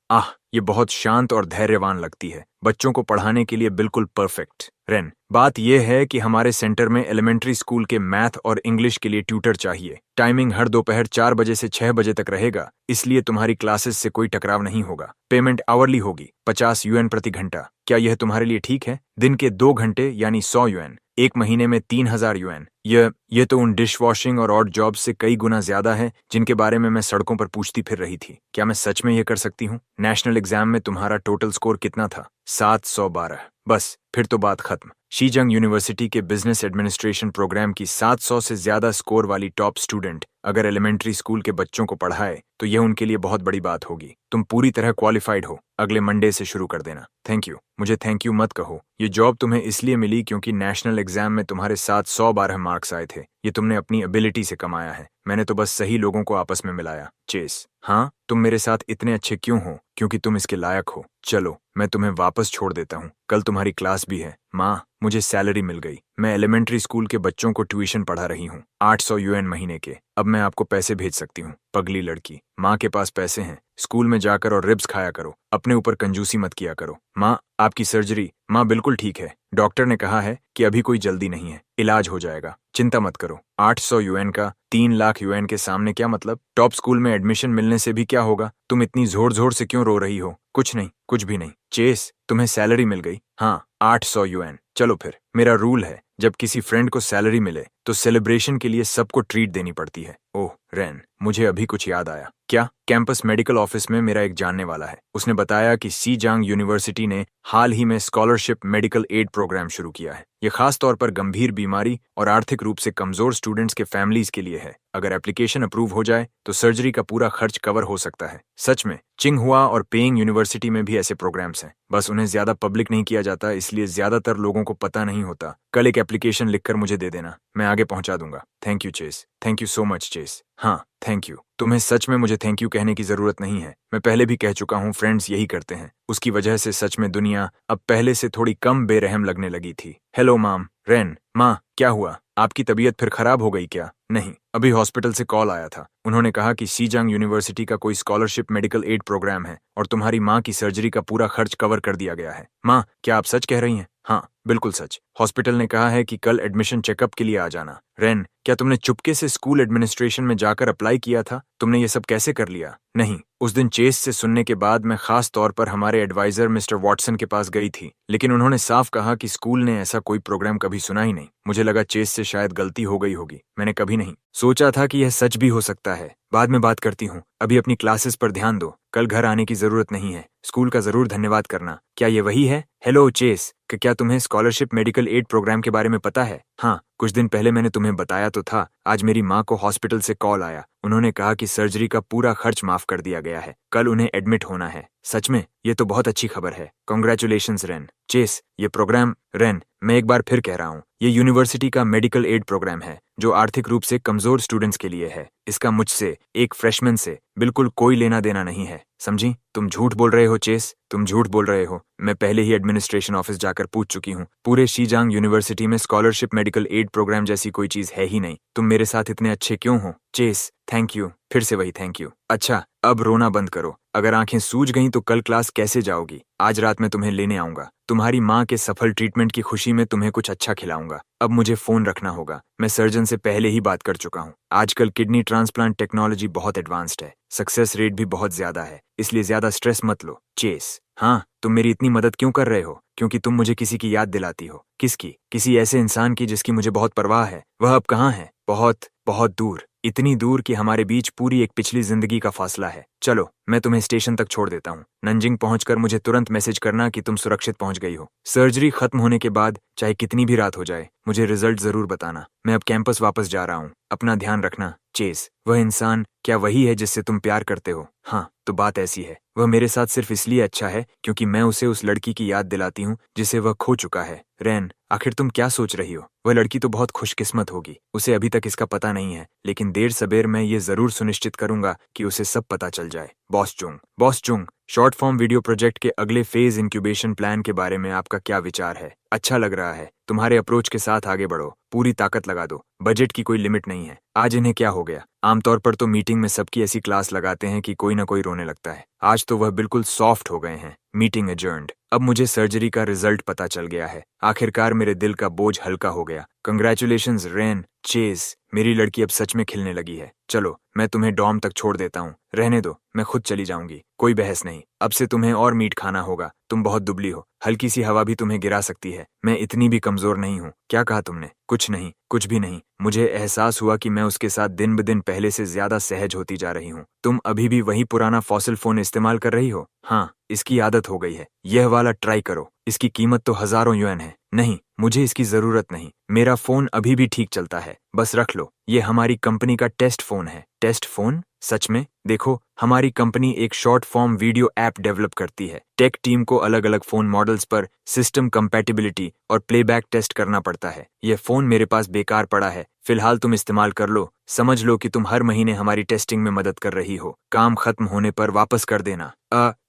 ये बहुत शांत और धैर्यवान लगती है, बच्चों को पढ़ाने के लिए बिल्कुल परफेक्ट। रेन, बात यह है कि हमारे सेंटर में एलिमेंट्री स्कूल के मैथ और इंग्लिश के लिए ट्यूटर चाहिए। टाइमिंग हर दोपहर 4 बजे से 6 बजे तक रहेगा, इसलिए तुम्हारी क्लासेस से कोई टकराव नहीं होगा। पेमेंट आवरली होगी, 50 युएन प्रति घंटा। क्या यह तुम्हारे लिए ठीक है? दिन के 2 घंटे यानी 100 युएन, 1 महीने में 3,000 युएन। यह तो उन डिश वॉशिंग और ऑड जॉब से कई गुना ज्यादा है जिनके बारे में मैं सड़कों पर पूछती फिर रही थी। क्या मैं सच में यह कर सकती हूँ? नेशनल एग्जाम में तुम्हारा टोटल स्कोर कितना था? 712। बस फिर तो बात खत्म। शीजंग यूनिवर्सिटी के बिजनेस एडमिनिस्ट्रेशन प्रोग्राम की 700 से ज्यादा स्कोर वाली टॉप स्टूडेंट अगर एलिमेंट्री स्कूल के बच्चों को पढ़ाए तो यह उनके लिए बहुत बड़ी बात होगी। तुम पूरी तरह क्वालिफाइड हो, अगले मंडे से शुरू कर देना। Thank you. मुझे थैंक यू मत कहो, ये जॉब तुम्हें इसलिए मिली क्योंकि नेशनल एग्जाम में तुम्हारे साथ 112 मार्क्स आए थे। ये तुमने अपनी एबिलिटी से कमाया है, मैंने तो बस सही लोगों को आपस में मिलाया। चेस, हाँ, तुम मेरे साथ इतने अच्छे क्यों हो? क्योंकि तुम इसके लायक हो। चलो मैं तुम्हें वापस छोड़ देता हूँ, कल तुम्हारी क्लास भी है। माँ, मुझे सैलरी मिल गई, मैं एलिमेंट्री स्कूल के बच्चों को ट्यूशन पढ़ा रही हूँ, 800 यूएन महीने के। अब मैं आपको पैसे भेज सकती हूँ। पगली लड़की, माँ के पास पैसे हैं, स्कूल में जाकर और रिब्स खाया करो, अपने ऊपर कंजूसी मत किया करो। माँ, आपकी सर्जरी? माँ, बिल्कुल ठीक है, डॉक्टर ने कहा है कि अभी कोई जल्दी नहीं है, इलाज हो जाएगा, चिंता मत करो। 800 यूएन का 3 लाख यूएन के सामने क्या मतलब? टॉप स्कूल में एडमिशन मिलने से भी क्या होगा? तुम इतनी जोर जोर से क्यों रो रही हो? कुछ नहीं, कुछ भी नहीं। चेस, तुम्हें सैलरी मिल गई? हाँ, 800 यूएन। चलो फिर, मेरा रूल है, जब किसी फ्रेंड को सैलरी मिले तो सेलिब्रेशन के लिए सबको ट्रीट देनी पड़ती है। ओह रेन, मुझे अभी कुछ याद आया। क्या? कैंपस मेडिकल ऑफिस में मेरा एक जानने वाला है, उसने बताया कि शीजांग यूनिवर्सिटी ने हाल ही में स्कॉलरशिप मेडिकल एड प्रोग्राम शुरू किया है। ये खास तौर पर गंभीर बीमारी और आर्थिक रूप से कमजोर स्टूडेंट्स के फैमिलीज के लिए है। अगर एप्लीकेशन अप्रूव हो जाए तो सर्जरी का पूरा खर्च कवर हो सकता है। सच में, चिंगहुआ और पेइंग यूनिवर्सिटी में भी ऐसे प्रोग्राम्स हैं, बस उन्हें ज्यादा पब्लिक नहीं किया जाता, इसलिए ज्यादातर लोगों को पता नहीं होता। कल एक एप्लीकेशन लिखकर मुझे दे देना, मैं आगे पहुंचा दूंगा। Thank you Chase. Thank you so much Chase. हाँ, थैंक यू। तुम्हें सच में मुझे थैंक यू कहने की जरूरत नहीं है, मैं पहले भी कह चुका हूँ, फ्रेंड्स यही करते हैं। उसकी वजह से सच में दुनिया अब पहले से थोड़ी कम बेरहम लगने लगी थी। हेलो माम। रेन, माँ, क्या हुआ? आपकी तबीयत फिर खराब हो गई क्या? नहीं, अभी हॉस्पिटल से कॉल आया था, उन्होंने कहा कि शीजांग यूनिवर्सिटी का कोई स्कॉलरशिप मेडिकल एड प्रोग्राम है और तुम्हारी माँ की सर्जरी का पूरा खर्च कवर कर दिया गया है। माँ, क्या आप सच कह रही हैं? हाँ, बिल्कुल सच। हॉस्पिटल ने कहा है कि कल एडमिशन चेकअप के लिए आ जाना। रेन, क्या तुमने चुपके से स्कूल एडमिनिस्ट्रेशन में जाकर अप्लाई किया था? तुमने ये सब कैसे कर लिया? नहीं, उस दिन चेस से सुनने के बाद मैं खास तौर पर हमारे एडवाइजर मिस्टर वॉटसन के पास गई थी, लेकिन उन्होंने साफ कहा कि स्कूल ने ऐसा कोई प्रोग्राम कभी सुना ही नहीं। मुझे लगा चेस से शायद गलती हो गई होगी, मैंने कभी नहीं सोचा था कि यह सच भी हो सकता है। बाद में बात करती हूँ, अभी अपनी क्लासेस पर ध्यान दो, कल घर आने की जरूरत नहीं है, स्कूल का जरूर धन्यवाद करना। क्या ये वही है? हेलो चेस, क्या तुम्हें स्कॉलरशिप मेडिकल एड प्रोग्राम के बारे में पता है? हाँ, कुछ दिन पहले मैंने तुम्हें बताया तो था। आज मेरी माँ को हॉस्पिटल से कॉल आया, उन्होंने कहा कि सर्जरी का पूरा खर्च माफ कर दिया गया है, कल उन्हें एडमिट होना है। सच में? ये तो बहुत अच्छी खबर है, कॉन्ग्रेचुलेशंस रेन। चेस, ये प्रोग्राम, रेन, मैं एक बार फिर कह रहा हूँ, ये यूनिवर्सिटी का मेडिकल एड प्रोग्राम है जो आर्थिक रूप से कमजोर स्टूडेंट्स के लिए है। इसका मुझसे, एक फ्रेशमैन से, बिल्कुल कोई लेना देना नहीं है, समझी? तुम झूठ बोल रहे हो चेस, तुम झूठ बोल रहे हो। मैं पहले ही एडमिनिस्ट्रेशन ऑफिस जाकर पूछ चुकी हूँ, पूरे शीजांग यूनिवर्सिटी में स्कॉलरशिप मेडिकल एड प्रोग्राम जैसी कोई चीज है ही नहीं। तुम मेरे साथ इतने अच्छे क्यों हो? चेस, थैंक यू, फिर से वही थैंक यू। अच्छा, अब रोना बंद करो, अगर आंखें सूज गईं तो कल क्लास कैसे जाओगी? आज रात मैं तुम्हें लेने आऊंगा, तुम्हारी माँ के सफल ट्रीटमेंट की खुशी में तुम्हें कुछ अच्छा खिलाऊंगा। अब मुझे फोन रखना होगा, मैं सर्जन से पहले ही बात कर चुका हूँ। आजकल किडनी ट्रांसप्लांट टेक्नोलॉजी बहुत एडवांस्ड है, सक्सेस रेट भी बहुत ज्यादा है, इसलिए ज्यादा स्ट्रेस मत लो। चेस, हाँ, तुम मेरी इतनी मदद क्यों कर रहे हो? क्योंकि तुम मुझे किसी की याद दिलाती हो। किसकी? किसी ऐसे इंसान की जिसकी मुझे बहुत परवाह है। वह अब कहाँ है? बहुत बहुत दूर, इतनी दूर कि हमारे बीच पूरी एक पिछली जिंदगी का फासला है। चलो, मैं तुम्हें स्टेशन तक छोड़ देता हूँ, नंजिंग पहुंचकर मुझे तुरंत मैसेज करना कि तुम सुरक्षित पहुंच गई हो। सर्जरी खत्म होने के बाद चाहे कितनी भी रात हो जाए, मुझे रिजल्ट जरूर बताना। मैं अब कैंपस वापस जा रहा हूँ, अपना ध्यान रखना। चेस, वह इंसान क्या वही है जिससे तुम प्यार करते हो? हाँ, तो बात ऐसी है, वह मेरे साथ सिर्फ इसलिए अच्छा है क्योंकि मैं उसे उस लड़की की याद दिलाती हूँ जिसे वह खो चुका है। रेन, आखिर तुम क्या सोच रही हो? वह लड़की तो बहुत खुशकिस्मत होगी, उसे अभी तक इसका पता नहीं है, लेकिन देर सबेर मैं ये जरूर सुनिश्चित करूंगा कि उसे सब पता चल जाए। Boss Chung. Boss Chung, short form video project के अगले फेज इंक्यूबेशन प्लान के बारे में आपका क्या विचार है? अच्छा लग रहा है, तुम्हारे अप्रोच के साथ आगे बढ़ो, पूरी ताकत लगा दो, बजट की कोई लिमिट नहीं है। आज इन्हें क्या हो गया? आमतौर पर तो मीटिंग में सबकी ऐसी क्लास लगाते हैं कि कोई ना कोई रोने लगता है, आज तो वह बिल्कुल सॉफ्ट हो गए हैं। Meeting adjourned. अब मुझे सर्जरी का रिजल्ट पता चल गया है, आखिरकार मेरे दिल का बोझ हल्का हो गया। Congratulations rain. चेस, मेरी लड़की अब सच में खिलने लगी है। चलो, मैं तुम्हें डॉम तक छोड़ देता हूँ, रहने दो, मैं खुद चली जाऊंगी, कोई बहस नहीं। अब से तुम्हें और मीट खाना होगा, तुम बहुत दुबली हो, हल्की सी हवा भी तुम्हें गिरा सकती है। मैं इतनी भी कमजोर नहीं हूँ। क्या कहा तुमने? कुछ नहीं, कुछ भी नहीं। मुझे एहसास हुआ कि मैं उसके साथ दिन ब दिन पहले से ज्यादा सहज होती जा रही हूँ। तुम अभी भी वही पुराना फॉसिल फोन इस्तेमाल कर रही हो? हाँ, इसकी आदत हो गई है। यह वाला वाला ट्राई करो, इसकी कीमत तो हजारों युएन है। नहीं, मुझे इसकी जरूरत नहीं, मेरा फोन अभी भी ठीक चलता है, बस रख लो। ये हमारी कंपनी का टेस्ट फोन है। Test phone? सच में? देखो, हमारी कंपनी एक short form video app develop करती है। टेक टीम को अलग अलग फोन मॉडल्स पर सिस्टम कंपैटिबिलिटी और प्लेबैक टेस्ट करना पड़ता है। यह फोन मेरे पास बेकार पड़ा है, फिलहाल तुम इस्तेमाल कर लो। समझ लो कि तुम हर महीने हमारी टेस्टिंग में मदद कर रही हो। काम खत्म होने पर वापस कर देना।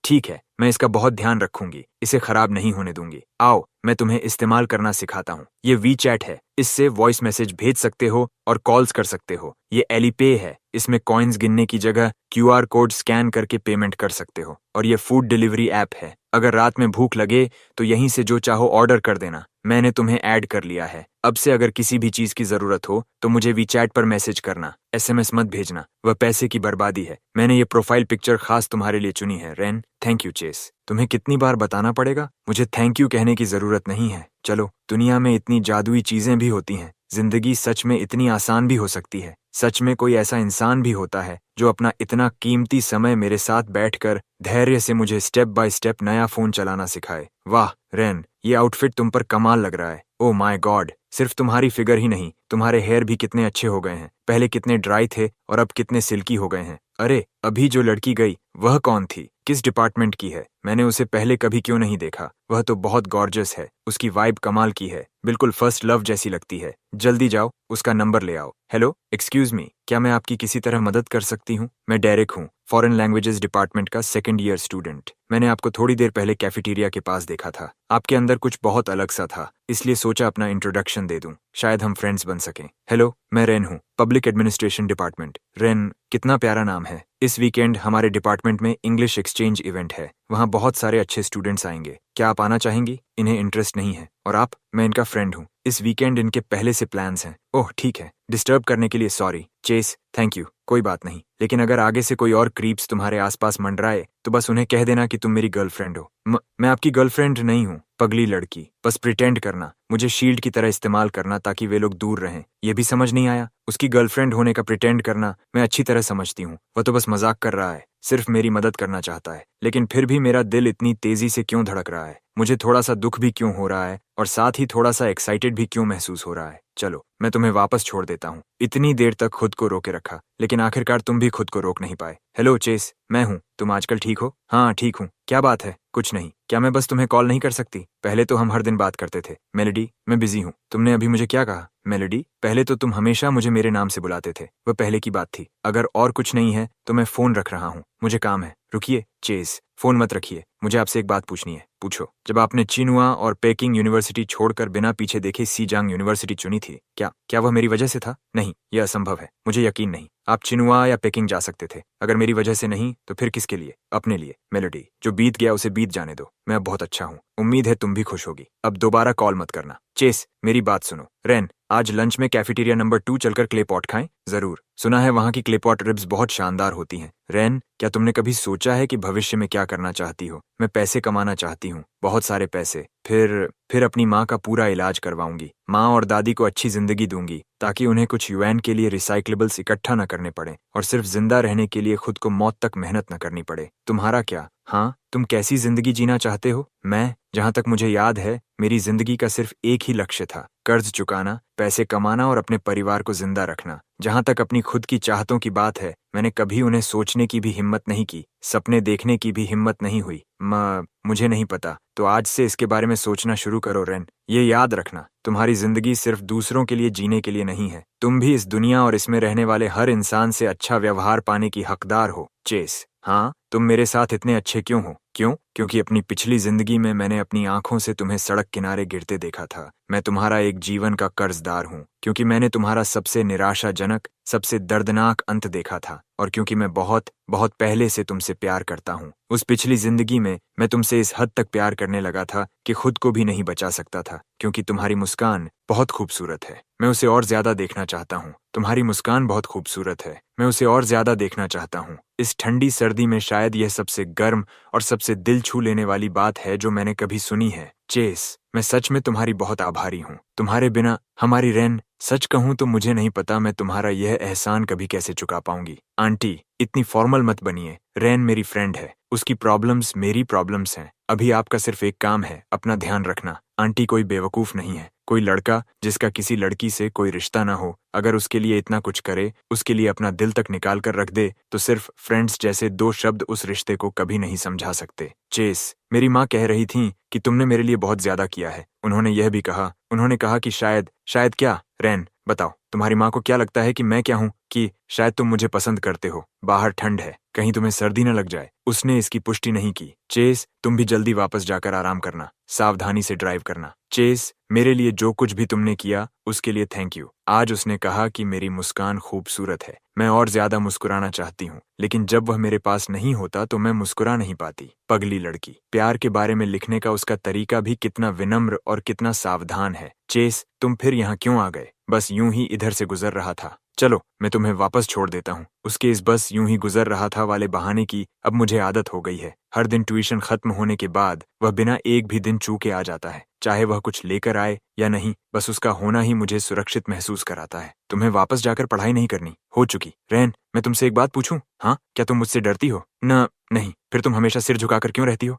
ठीक है, मैं इसका बहुत ध्यान रखूंगी, इसे खराब नहीं होने दूंगी। आओ, मैं तुम्हें इस्तेमाल करना सिखाता हूँ। ये वीचैट है, इससे वॉइस मैसेज भेज सकते हो और कॉल्स कर सकते हो। ये एलीपे है, इसमें कॉइन्स गिनने की जगह क्यूआर कोड स्कैन करके पेमेंट कर सकते हो। और ये फूड डिलीवरी ऐप है, अगर रात में भूख लगे तो यहीं से जो चाहो ऑर्डर कर देना। मैंने तुम्हें ऐड कर लिया है। अब से अगर किसी भी चीज की जरूरत हो तो मुझे वीचैट पर मैसेज करना, एसएमएस मत भेजना, वह पैसे की बर्बादी है। मैंने ये प्रोफाइल पिक्चर खास तुम्हारे लिए चुनी है, रेन। Thank you chess. तुम्हें कितनी बार बताना पड़ेगा? मुझे थैंक यू कहने की जरूरत नहीं है। चलो, दुनिया में इतनी जादुई चीजें भी होती हैं, जिंदगी सच में इतनी आसान भी हो सकती है। सच में कोई ऐसा इंसान भी होता है जो अपना इतना कीमती समय मेरे साथ बैठकर धैर्य से मुझे स्टेप बाय स्टेप नया फोन चलाना सिखाए। वाह रेन, ये आउटफिट तुम पर कमाल लग रहा है। ओह माय गॉड, सिर्फ तुम्हारी फिगर ही नहीं, तुम्हारे हेयर भी कितने अच्छे हो गए हैं। पहले कितने ड्राई थे और अब कितने सिल्की हो गए हैं। अरे, अभी जो लड़की गई वह कौन थी? किस डिपार्टमेंट की है? मैंने उसे पहले कभी क्यों नहीं देखा? वह तो बहुत गॉर्जियस है, उसकी वाइब कमाल की है, बिल्कुल फर्स्ट लव जैसी लगती है। जल्दी जाओ, उसका नंबर ले आओ। हेलो, एक्सक्यूज मी, क्या मैं आपकी किसी तरह मदद कर सकती हूँ? मैं डेरेक हूँ, फॉरेन लैंग्वेजेस डिपार्टमेंट का सेकंड ईयर स्टूडेंट। मैंने आपको थोड़ी देर पहले कैफेटेरिया के पास देखा था। आपके अंदर कुछ बहुत अलग सा था, इसलिए सोचा अपना इंट्रोडक्शन दे दूं, शायद हम फ्रेंड्स बन सकें। हेलो, मैं रेन हूँ, पब्लिक एडमिनिस्ट्रेशन डिपार्टमेंट। रेन, कितना प्यारा नाम है। इस वीकेंड हमारे डिपार्टमेंट में इंग्लिश एक्सचेंज इवेंट है, वहाँ बहुत सारे अच्छे स्टूडेंट्स आएंगे। क्या आप आना चाहेंगी? इन्हें इंटरेस्ट नहीं है। और आप? मैं इनका फ्रेंड हूँ। इस वीकेंड इनके पहले से प्लान्स हैं। ओह ठीक है, डिस्टर्ब करने के लिए सॉरी। Chess, thank you. कोई बात नहीं, लेकिन अगर आगे से कोई और क्रीप्स तुम्हारे आसपास मंडराए तो बस उन्हें कह देना कि तुम मेरी गर्लफ्रेंड हो। मैं आपकी गर्लफ्रेंड नहीं हूँ, पगली लड़की। बस प्रिटेंड करना, मुझे शील्ड की तरह इस्तेमाल करना ताकि वे लोग दूर रहें। ये भी समझ नहीं आया? उसकी गर्लफ्रेंड होने का प्रिटेंड करना मैं अच्छी तरह समझती हूँ। वह तो बस मजाक कर रहा है, सिर्फ मेरी मदद करना चाहता है। लेकिन फिर भी मेरा दिल इतनी तेजी से क्यों धड़क रहा है? मुझे थोड़ा सा दुख भी क्यों हो रहा है और साथ ही थोड़ा सा एक्साइटेड भी क्यों महसूस हो रहा है? चलो, मैं तुम्हें वापस छोड़ देता हूँ। इतनी देर तक खुद को रोके रखा, लेकिन आखिरकार तुम भी खुद को रोक नहीं पाए। हेलो चेस, मैं हूँ। तुम आजकल ठीक हो? हाँ ठीक हूँ। क्या बात है? कुछ नहीं। क्या मैं बस तुम्हें कॉल नहीं कर सकती? पहले तो हम हर दिन बात करते थे। मेलेडी, मैं बिजी हूँ। तुमने अभी मुझे क्या कहा? मेलेडी, पहले तो तुम हमेशा मुझे मेरे नाम से बुलाते थे, वह पहले की बात थी। अगर और कुछ नहीं है तो मैं फोन रख रहा हूँ, मुझे काम है। रुकिए चेस, फोन मत रखिए, मुझे आपसे एक बात पूछनी है। पूछो। जब आपने चिनुआ और पेकिंग यूनिवर्सिटी छोड़कर बिना पीछे देखे सीजांग यूनिवर्सिटी चुनी थी, क्या वह मेरी वजह से था? नहीं, यह असंभव है, मुझे यकीन नहीं। आप चिनुआ या पेकिंग जा सकते थे, अगर मेरी वजह से नहीं तो फिर किसके लिए? अपने लिए। मेलोडी, जो बीत गया उसे बीत जाने दो। मैं अब बहुत अच्छा हूँ, उम्मीद है तुम भी खुश होगी। अब दोबारा कॉल मत करना। चेस, मेरी बात सुनो। रेन, आज लंच में कैफेटेरिया नंबर 2 चलकर क्ले पॉट खाएं? जरूर। सुना है वहाँ की क्ले पॉट रिब्स बहुत शानदार होती हैं। रेन, क्या तुमने कभी सोचा है कि भविष्य में क्या करना चाहती हो? मैं पैसे कमाना चाहती हूँ, बहुत सारे पैसे। फिर अपनी माँ का पूरा इलाज करवाऊंगी। माँ और दादी को अच्छी जिंदगी दूंगी ताकि उन्हें कुछ यूएन के लिए रिसाइक्लेबल्स इकट्ठा न करने पड़े और सिर्फ जिंदा रहने के लिए खुद को मौत तक मेहनत न करनी पड़े। तुम्हारा क्या? हाँ, तुम कैसी जिंदगी जीना चाहते हो? मैं, जहाँ तक मुझे याद है, मेरी जिंदगी का सिर्फ एक ही लक्ष्य था, कर्ज चुकाना, पैसे कमाना और अपने परिवार को जिंदा रखना। जहाँ तक अपनी खुद की चाहतों की बात है, मैंने कभी उन्हें सोचने की भी हिम्मत नहीं की, सपने देखने की भी हिम्मत नहीं हुई। मुझे नहीं पता, तो आज से इसके बारे में सोचना शुरू करो रेन। ये याद रखना, तुम्हारी जिंदगी सिर्फ दूसरों के लिए जीने के लिए नहीं है। तुम भी इस दुनिया और इसमें रहने वाले हर इंसान से अच्छा व्यवहार पाने की हकदार हो। चेस, हाँ, तुम मेरे साथ इतने अच्छे क्यों हो? क्यों? क्योंकि अपनी पिछली जिंदगी में मैंने अपनी आंखों से तुम्हें सड़क किनारे गिरते देखा था। मैं तुम्हारा एक जीवन का कर्जदार हूँ, क्योंकि मैंने तुम्हारा सबसे निराशाजनक, सबसे दर्दनाक अंत देखा था, और क्योंकि मैं बहुत बहुत पहले से तुमसे प्यार करता हूँ। उस पिछली जिंदगी में मैं तुमसे इस हद तक प्यार करने लगा था कि खुद को भी नहीं बचा सकता था, क्योंकि तुम्हारी मुस्कान बहुत खूबसूरत है। मैं उसे और ज्यादा देखना चाहता हूँ, तुम्हारी मुस्कान बहुत खूबसूरत है, मैं उसे और ज्यादा देखना चाहता हूँ। इस ठंडी सर्दी में शायद यह सबसे गर्म और सबसे दिल छू लेने वाली बात है जो मैंने कभी सुनी है। चेस, मैं सच में तुम्हारी बहुत आभारी हूँ। तुम्हारे बिना हमारी रैन, सच कहूँ तो मुझे नहीं पता मैं तुम्हारा यह एहसान कभी कैसे चुका पाऊंगी। आंटी, इतनी फॉर्मल मत बनिए। रैन मेरी फ्रेंड है, उसकी प्रॉब्लम्स मेरी प्रॉब्लम्स हैं। अभी आपका सिर्फ एक काम है, अपना ध्यान रखना। आंटी कोई बेवकूफ नहीं है। कोई लड़का जिसका किसी लड़की से कोई रिश्ता ना हो, अगर उसके लिए इतना कुछ करे, उसके लिए अपना दिल तक निकाल कर रख दे, तो सिर्फ फ्रेंड्स जैसे दो शब्द उस रिश्ते को कभी नहीं समझा सकते। चेस, मेरी माँ कह रही थी कि तुमने मेरे लिए बहुत ज्यादा किया है। उन्होंने कहा कि शायद क्या? रैन, बताओ, तुम्हारी माँ को क्या लगता है कि मैं क्या हूँ? कि शायद तुम मुझे पसंद करते हो। बाहर ठंड है, कहीं तुम्हें सर्दी न लग जाए। उसने इसकी पुष्टि नहीं की। चेस, तुम भी जल्दी वापस जाकर आराम करना, सावधानी से ड्राइव करना। चेस, मेरे लिए जो कुछ भी तुमने किया उसके लिए थैंक यू। आज उसने कहा कि मेरी मुस्कान खूबसूरत है। मैं और ज्यादा मुस्कुराना चाहती हूँ, लेकिन जब वह मेरे पास नहीं होता तो मैं मुस्कुरा नहीं पाती। पगली लड़की। प्यार के बारे में लिखने का उसका तरीका भी कितना विनम्र और कितना सावधान है। चेस, तुम फिर यहाँ क्यों आ गए? बस यूं ही इधर से गुजर रहा था। चलो, मैं तुम्हें वापस छोड़ देता हूँ। उसके इस बस यूं ही गुजर रहा था वाले बहाने की अब मुझे आदत हो गई है। हर दिन ट्यूशन खत्म होने के बाद वह बिना एक भी दिन चूके आ जाता है, चाहे वह कुछ लेकर आए या नहीं। बस उसका होना ही मुझे सुरक्षित महसूस कराता है। तुम्हें वापस जाकर पढ़ाई नहीं करनी हो चुकी। रैन, मैं तुमसे एक बात पूछूं? हाँ, क्या तुम मुझसे डरती हो? न नहीं, फिर तुम हमेशा सिर झुकाकर क्यों रहती हो?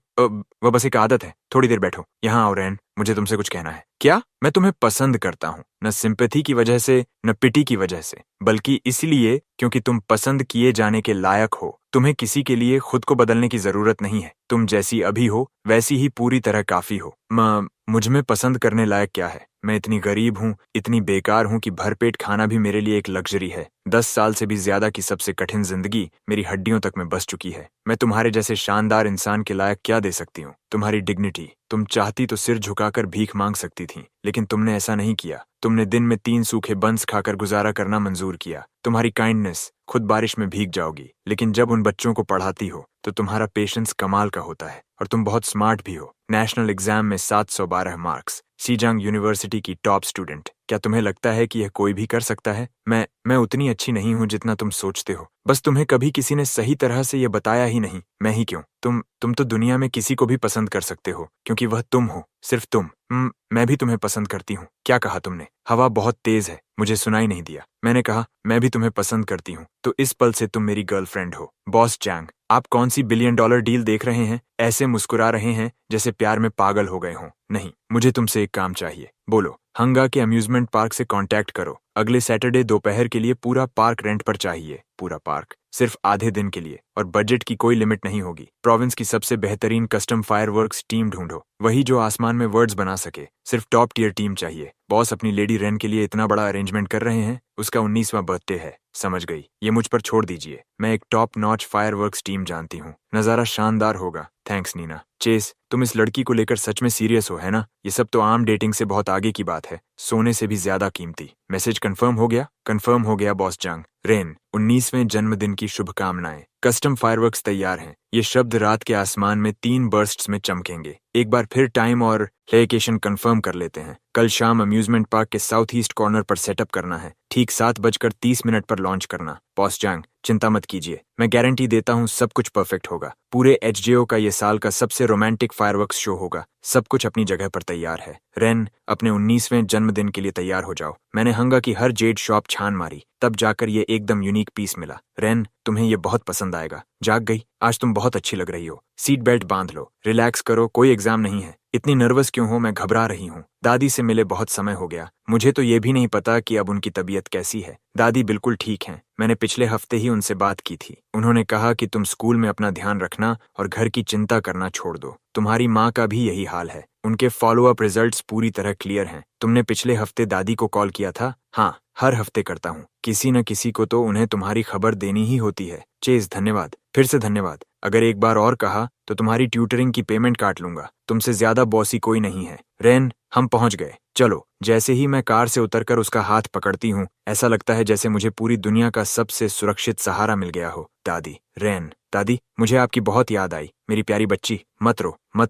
वह बस एक आदत है। थोड़ी देर बैठो, यहाँ आओ रैन, मुझे तुमसे कुछ कहना है। क्या? मैं तुम्हें पसंद करता हूँ, न सिंपैथी की वजह से न पिटी की वजह से, बल्कि इसलिए क्योंकि तुम पसंद किए जाने के लायक हो। तुम्हें किसी के लिए खुद को बदलने की जरूरत नहीं है। तुम जैसी अभी हो वैसी ही पूरी तरह काफी हो। मुझ में पसंद करने लायक क्या है? मैं इतनी गरीब हूँ, इतनी बेकार हूँ कि भरपेट खाना भी मेरे लिए एक लग्जरी है। 10 साल से भी ज्यादा की सबसे कठिन जिंदगी मेरी हड्डियों तक में बस चुकी है। मैं तुम्हारे जैसे शानदार इंसान के लायक क्या दे सकती हूँ? तुम्हारी डिग्निटी। तुम चाहती तो सिर झुकाकर भीख मांग सकती थी, लेकिन तुमने ऐसा नहीं किया। तुमने दिन में 3 सूखे बंस खाकर गुजारा करना मंजूर किया। तुम्हारी काइंडनेस, खुद बारिश में भीग जाओगी, लेकिन जब उन बच्चों को पढ़ाती हो तो तुम्हारा पेशेंस कमाल का होता है। और तुम बहुत स्मार्ट भी हो। नेशनल एग्जाम में 712 मार्क्स, सीजांग यूनिवर्सिटी की टॉप स्टूडेंट। क्या तुम्हें लगता है कि यह कोई भी कर सकता है? मैं उतनी अच्छी नहीं हूँ जितना तुम सोचते हो। बस तुम्हें कभी किसी ने सही तरह से यह बताया ही नहीं। मैं ही क्यों? तुम तो दुनिया में किसी को भी पसंद कर सकते हो, क्योंकि वह तुम हो, सिर्फ तुम। मैं भी तुम्हें पसंद करती हूँ। क्या कहा तुमने? हवा बहुत तेज है, मुझे सुनाई नहीं दिया। मैंने कहा मैं भी तुम्हें पसंद करती हूँ, तो इस पल से तुम मेरी गर्लफ्रेंड हो। बॉस चैंग, आप कौन सी $1 बिलियन डील देख रहे हैं? ऐसे मुस्कुरा रहे हैं जैसे प्यार में पागल हो गए हों। नहीं, मुझे तुमसे एक काम चाहिए। बोलो। हंगा के अम्यूजमेंट पार्क से कांटेक्ट करो। अगले सैटरडे दोपहर के लिए पूरा पार्क रेंट पर चाहिए। पूरा पार्क, सिर्फ आधे दिन के लिए, और बजट की कोई लिमिट नहीं होगी। प्रोविंस की सबसे बेहतरीन कस्टम फायरवर्क्स टीम ढूंढो, वही जो आसमान में वर्ड्स बना सके। सिर्फ टॉप टियर टीम चाहिए। बॉस अपनी लेडी रेन के लिए इतना बड़ा अरेंजमेंट कर रहे हैं। उसका 19वां बर्थडे है। समझ गई, ये मुझ पर छोड़ दीजिए। मैं एक टॉप नॉच फायरवर्क्स टीम जानती हूँ। नजारा शानदार होगा। थैंक्स नीना। चेस, तुम इस लड़की को लेकर सच में सीरियस हो, है ना? ये सब तो आम डेटिंग से बहुत आगे की बात है, सोने से भी ज्यादा कीमती। मैसेज कंफर्म हो गया? कंफर्म हो गया बॉस जांग। रेन, 19वें जन्मदिन की शुभकामनाएं। कस्टम फायरवर्क्स तैयार हैं। ये शब्द रात के आसमान में 3 बर्स्ट्स में चमकेंगे। एक बार फिर टाइम और लोकेशन कंफर्म कर लेते हैं। कल शाम अम्यूजमेंट पार्क के साउथ ईस्ट कॉर्नर पर सेटअप करना है। ठीक 7:30 पर लॉन्च करना। बॉस जांग, चिंता मत कीजिए, मैं गारंटी देता हूँ सब कुछ परफेक्ट होगा। पूरे एचजेओ का ये साल का सबसे रोमांटिक फायरवर्क्स शो होगा। सब कुछ अपनी जगह पर तैयार है। रेन, अपने 19वें जन्मदिन के लिए तैयार हो जाओ। मैंने हंगा की हर जेड शॉप छान मारी, तब जाकर ये एकदम यूनिक पीस मिला। रेन, तुम्हें ये बहुत पसंद आएगा। जाग गई? आज तुम बहुत अच्छी लग रही हो। सीट बेल्ट बांध लो, रिलैक्स करो, कोई एग्जाम नहीं है। इतनी नर्वस क्यों हो? मैं घबरा रही हूँ। दादी से मिले बहुत समय हो गया। मुझे तो ये भी नहीं पता कि अब उनकी तबीयत कैसी है। दादी बिल्कुल ठीक हैं। मैंने पिछले हफ्ते ही उनसे बात की थी। उन्होंने कहा कि तुम स्कूल में अपना ध्यान रखना और घर की चिंता करना छोड़ दो। तुम्हारी माँ का भी यही हाल है। उनके फॉलोअप रिजल्ट्स पूरी तरह क्लियर हैं। तुमने पिछले हफ्ते दादी को कॉल किया था? हाँ, हर हफ्ते करता हूँ। किसी न किसी को तो उन्हें तुम्हारी खबर देनी ही होती है। चेज, धन्यवाद, फिर से धन्यवाद। अगर एक बार और कहा तो तुम्हारी ट्यूटरिंग की पेमेंट काट लूंगा। तुमसे ज्यादा बॉसी कोई नहीं है। रेन, हम पहुंच गए। चलो। जैसे ही मैं कार से उतरकर उसका हाथ पकड़ती हूँ, ऐसा लगता है जैसे मुझे पूरी दुनिया का सबसे सुरक्षित सहारा मिल गया हो। दादी। रेन, दादी मुझे आपकी बहुत याद आई, मेरी प्यारी बच्ची। मत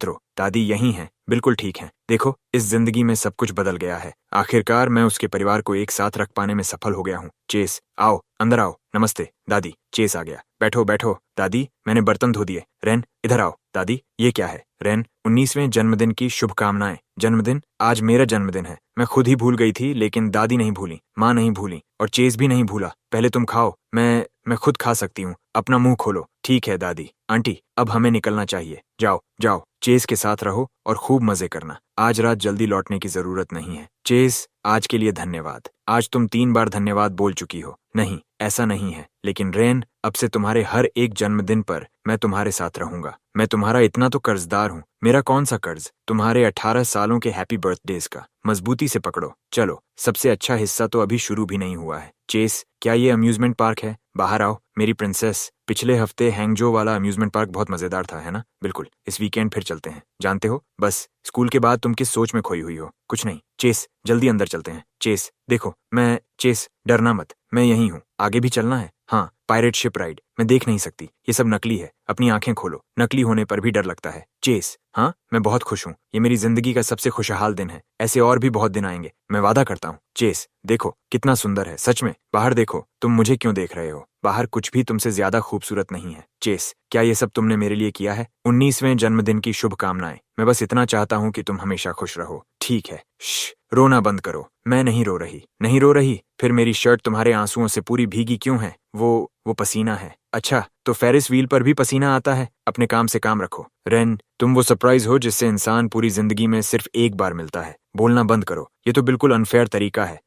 रो, दादी यही हैं, बिल्कुल ठीक हैं। देखो, इस जिंदगी में सब कुछ बदल गया है। आखिरकार मैं उसके परिवार को एक साथ रख पाने में सफल हो गया हूँ। चेस, आओ अंदर आओ। नमस्ते दादी। चेस आ गया। बैठो बैठो दादी, मैंने बर्तन धो दिए। रेन, इधर आओ। दादी, ये क्या है? रेन, 19वें जन्मदिन की शुभकामनाएं। जन्मदिन? आज मेरा जन्मदिन है। मैं खुद ही भूल गई थी, लेकिन दादी नहीं भूली, माँ नहीं भूली, और चेस भी नहीं भूला। पहले तुम खाओ, मैं खुद खा सकती हूँ। अपना मुंह खोलो। ठीक है दादी। आंटी, अब हमें निकलना चाहिए। जाओ जाओ, चेस के साथ रहो और खूब मजे करना। आज रात जल्दी लौटने की जरूरत नहीं है। चेस, आज के लिए धन्यवाद। आज तुम 3 बार धन्यवाद बोल चुकी हो। नहीं, ऐसा नहीं है, लेकिन रेन, अब से तुम्हारे हर एक जन्मदिन पर मैं तुम्हारे साथ रहूंगा। मैं तुम्हारा इतना तो कर्जदार हूँ। मेरा कौन सा कर्ज? तुम्हारे 18 सालों के हैप्पी बर्थडेज का। मजबूती से पकड़ो। चलो, सबसे अच्छा हिस्सा तो अभी शुरू भी नहीं हुआ है। चेस, क्या ये अम्यूजमेंट पार्क है? बाहर आओ मेरी प्रिंसेस। पिछले हफ्ते हैंगजो वाला अम्यूजमेंट पार्क बहुत मजेदार था, है ना? बिल्कुल, इस वीकेंड फिर चलते हैं। जानते हो, बस स्कूल के बाद तुम किस सोच में खोई हुई हो? कुछ नहीं। चेस, जल्दी अंदर चलते हैं। चेस, देखो चेस, डरना मत, मैं यहीं हूँ। आगे भी चलना है? हाँ, पायरेट शिप राइड। मैं देख नहीं सकती, ये सब नकली है। अपनी आंखें खोलो। नकली होने पर भी डर लगता है। चेस, हाँ, मैं बहुत खुश हूँ। ये मेरी जिंदगी का सबसे खुशहाल दिन है। ऐसे और भी बहुत दिन आएंगे, मैं वादा करता हूँ। चेस, देखो कितना सुंदर है, सच में। बाहर देखो। तुम मुझे क्यों देख रहे हो? बाहर कुछ भी तुमसे ज्यादा खूबसूरत नहीं है। चेस, क्या ये सब तुमने मेरे लिए किया है? 19वें जन्मदिन की शुभकामनाएं। मैं बस इतना चाहता हूँ कि तुम हमेशा खुश रहो। ठीक है, रोना बंद करो। मैं नहीं रो रही। नहीं रो रही? फिर मेरी शर्ट तुम्हारे आंसुओं से पूरी भीगी क्यों है? वो पसीना है। अच्छा, तो फेरिस व्हील पर भी पसीना आता है? अपने काम से काम रखो। रेन, तुम वो सरप्राइज हो जिससे इंसान पूरी जिंदगी में सिर्फ एक बार मिलता है। बोलना बंद करो, ये तो बिल्कुल अनफेयर तरीका है।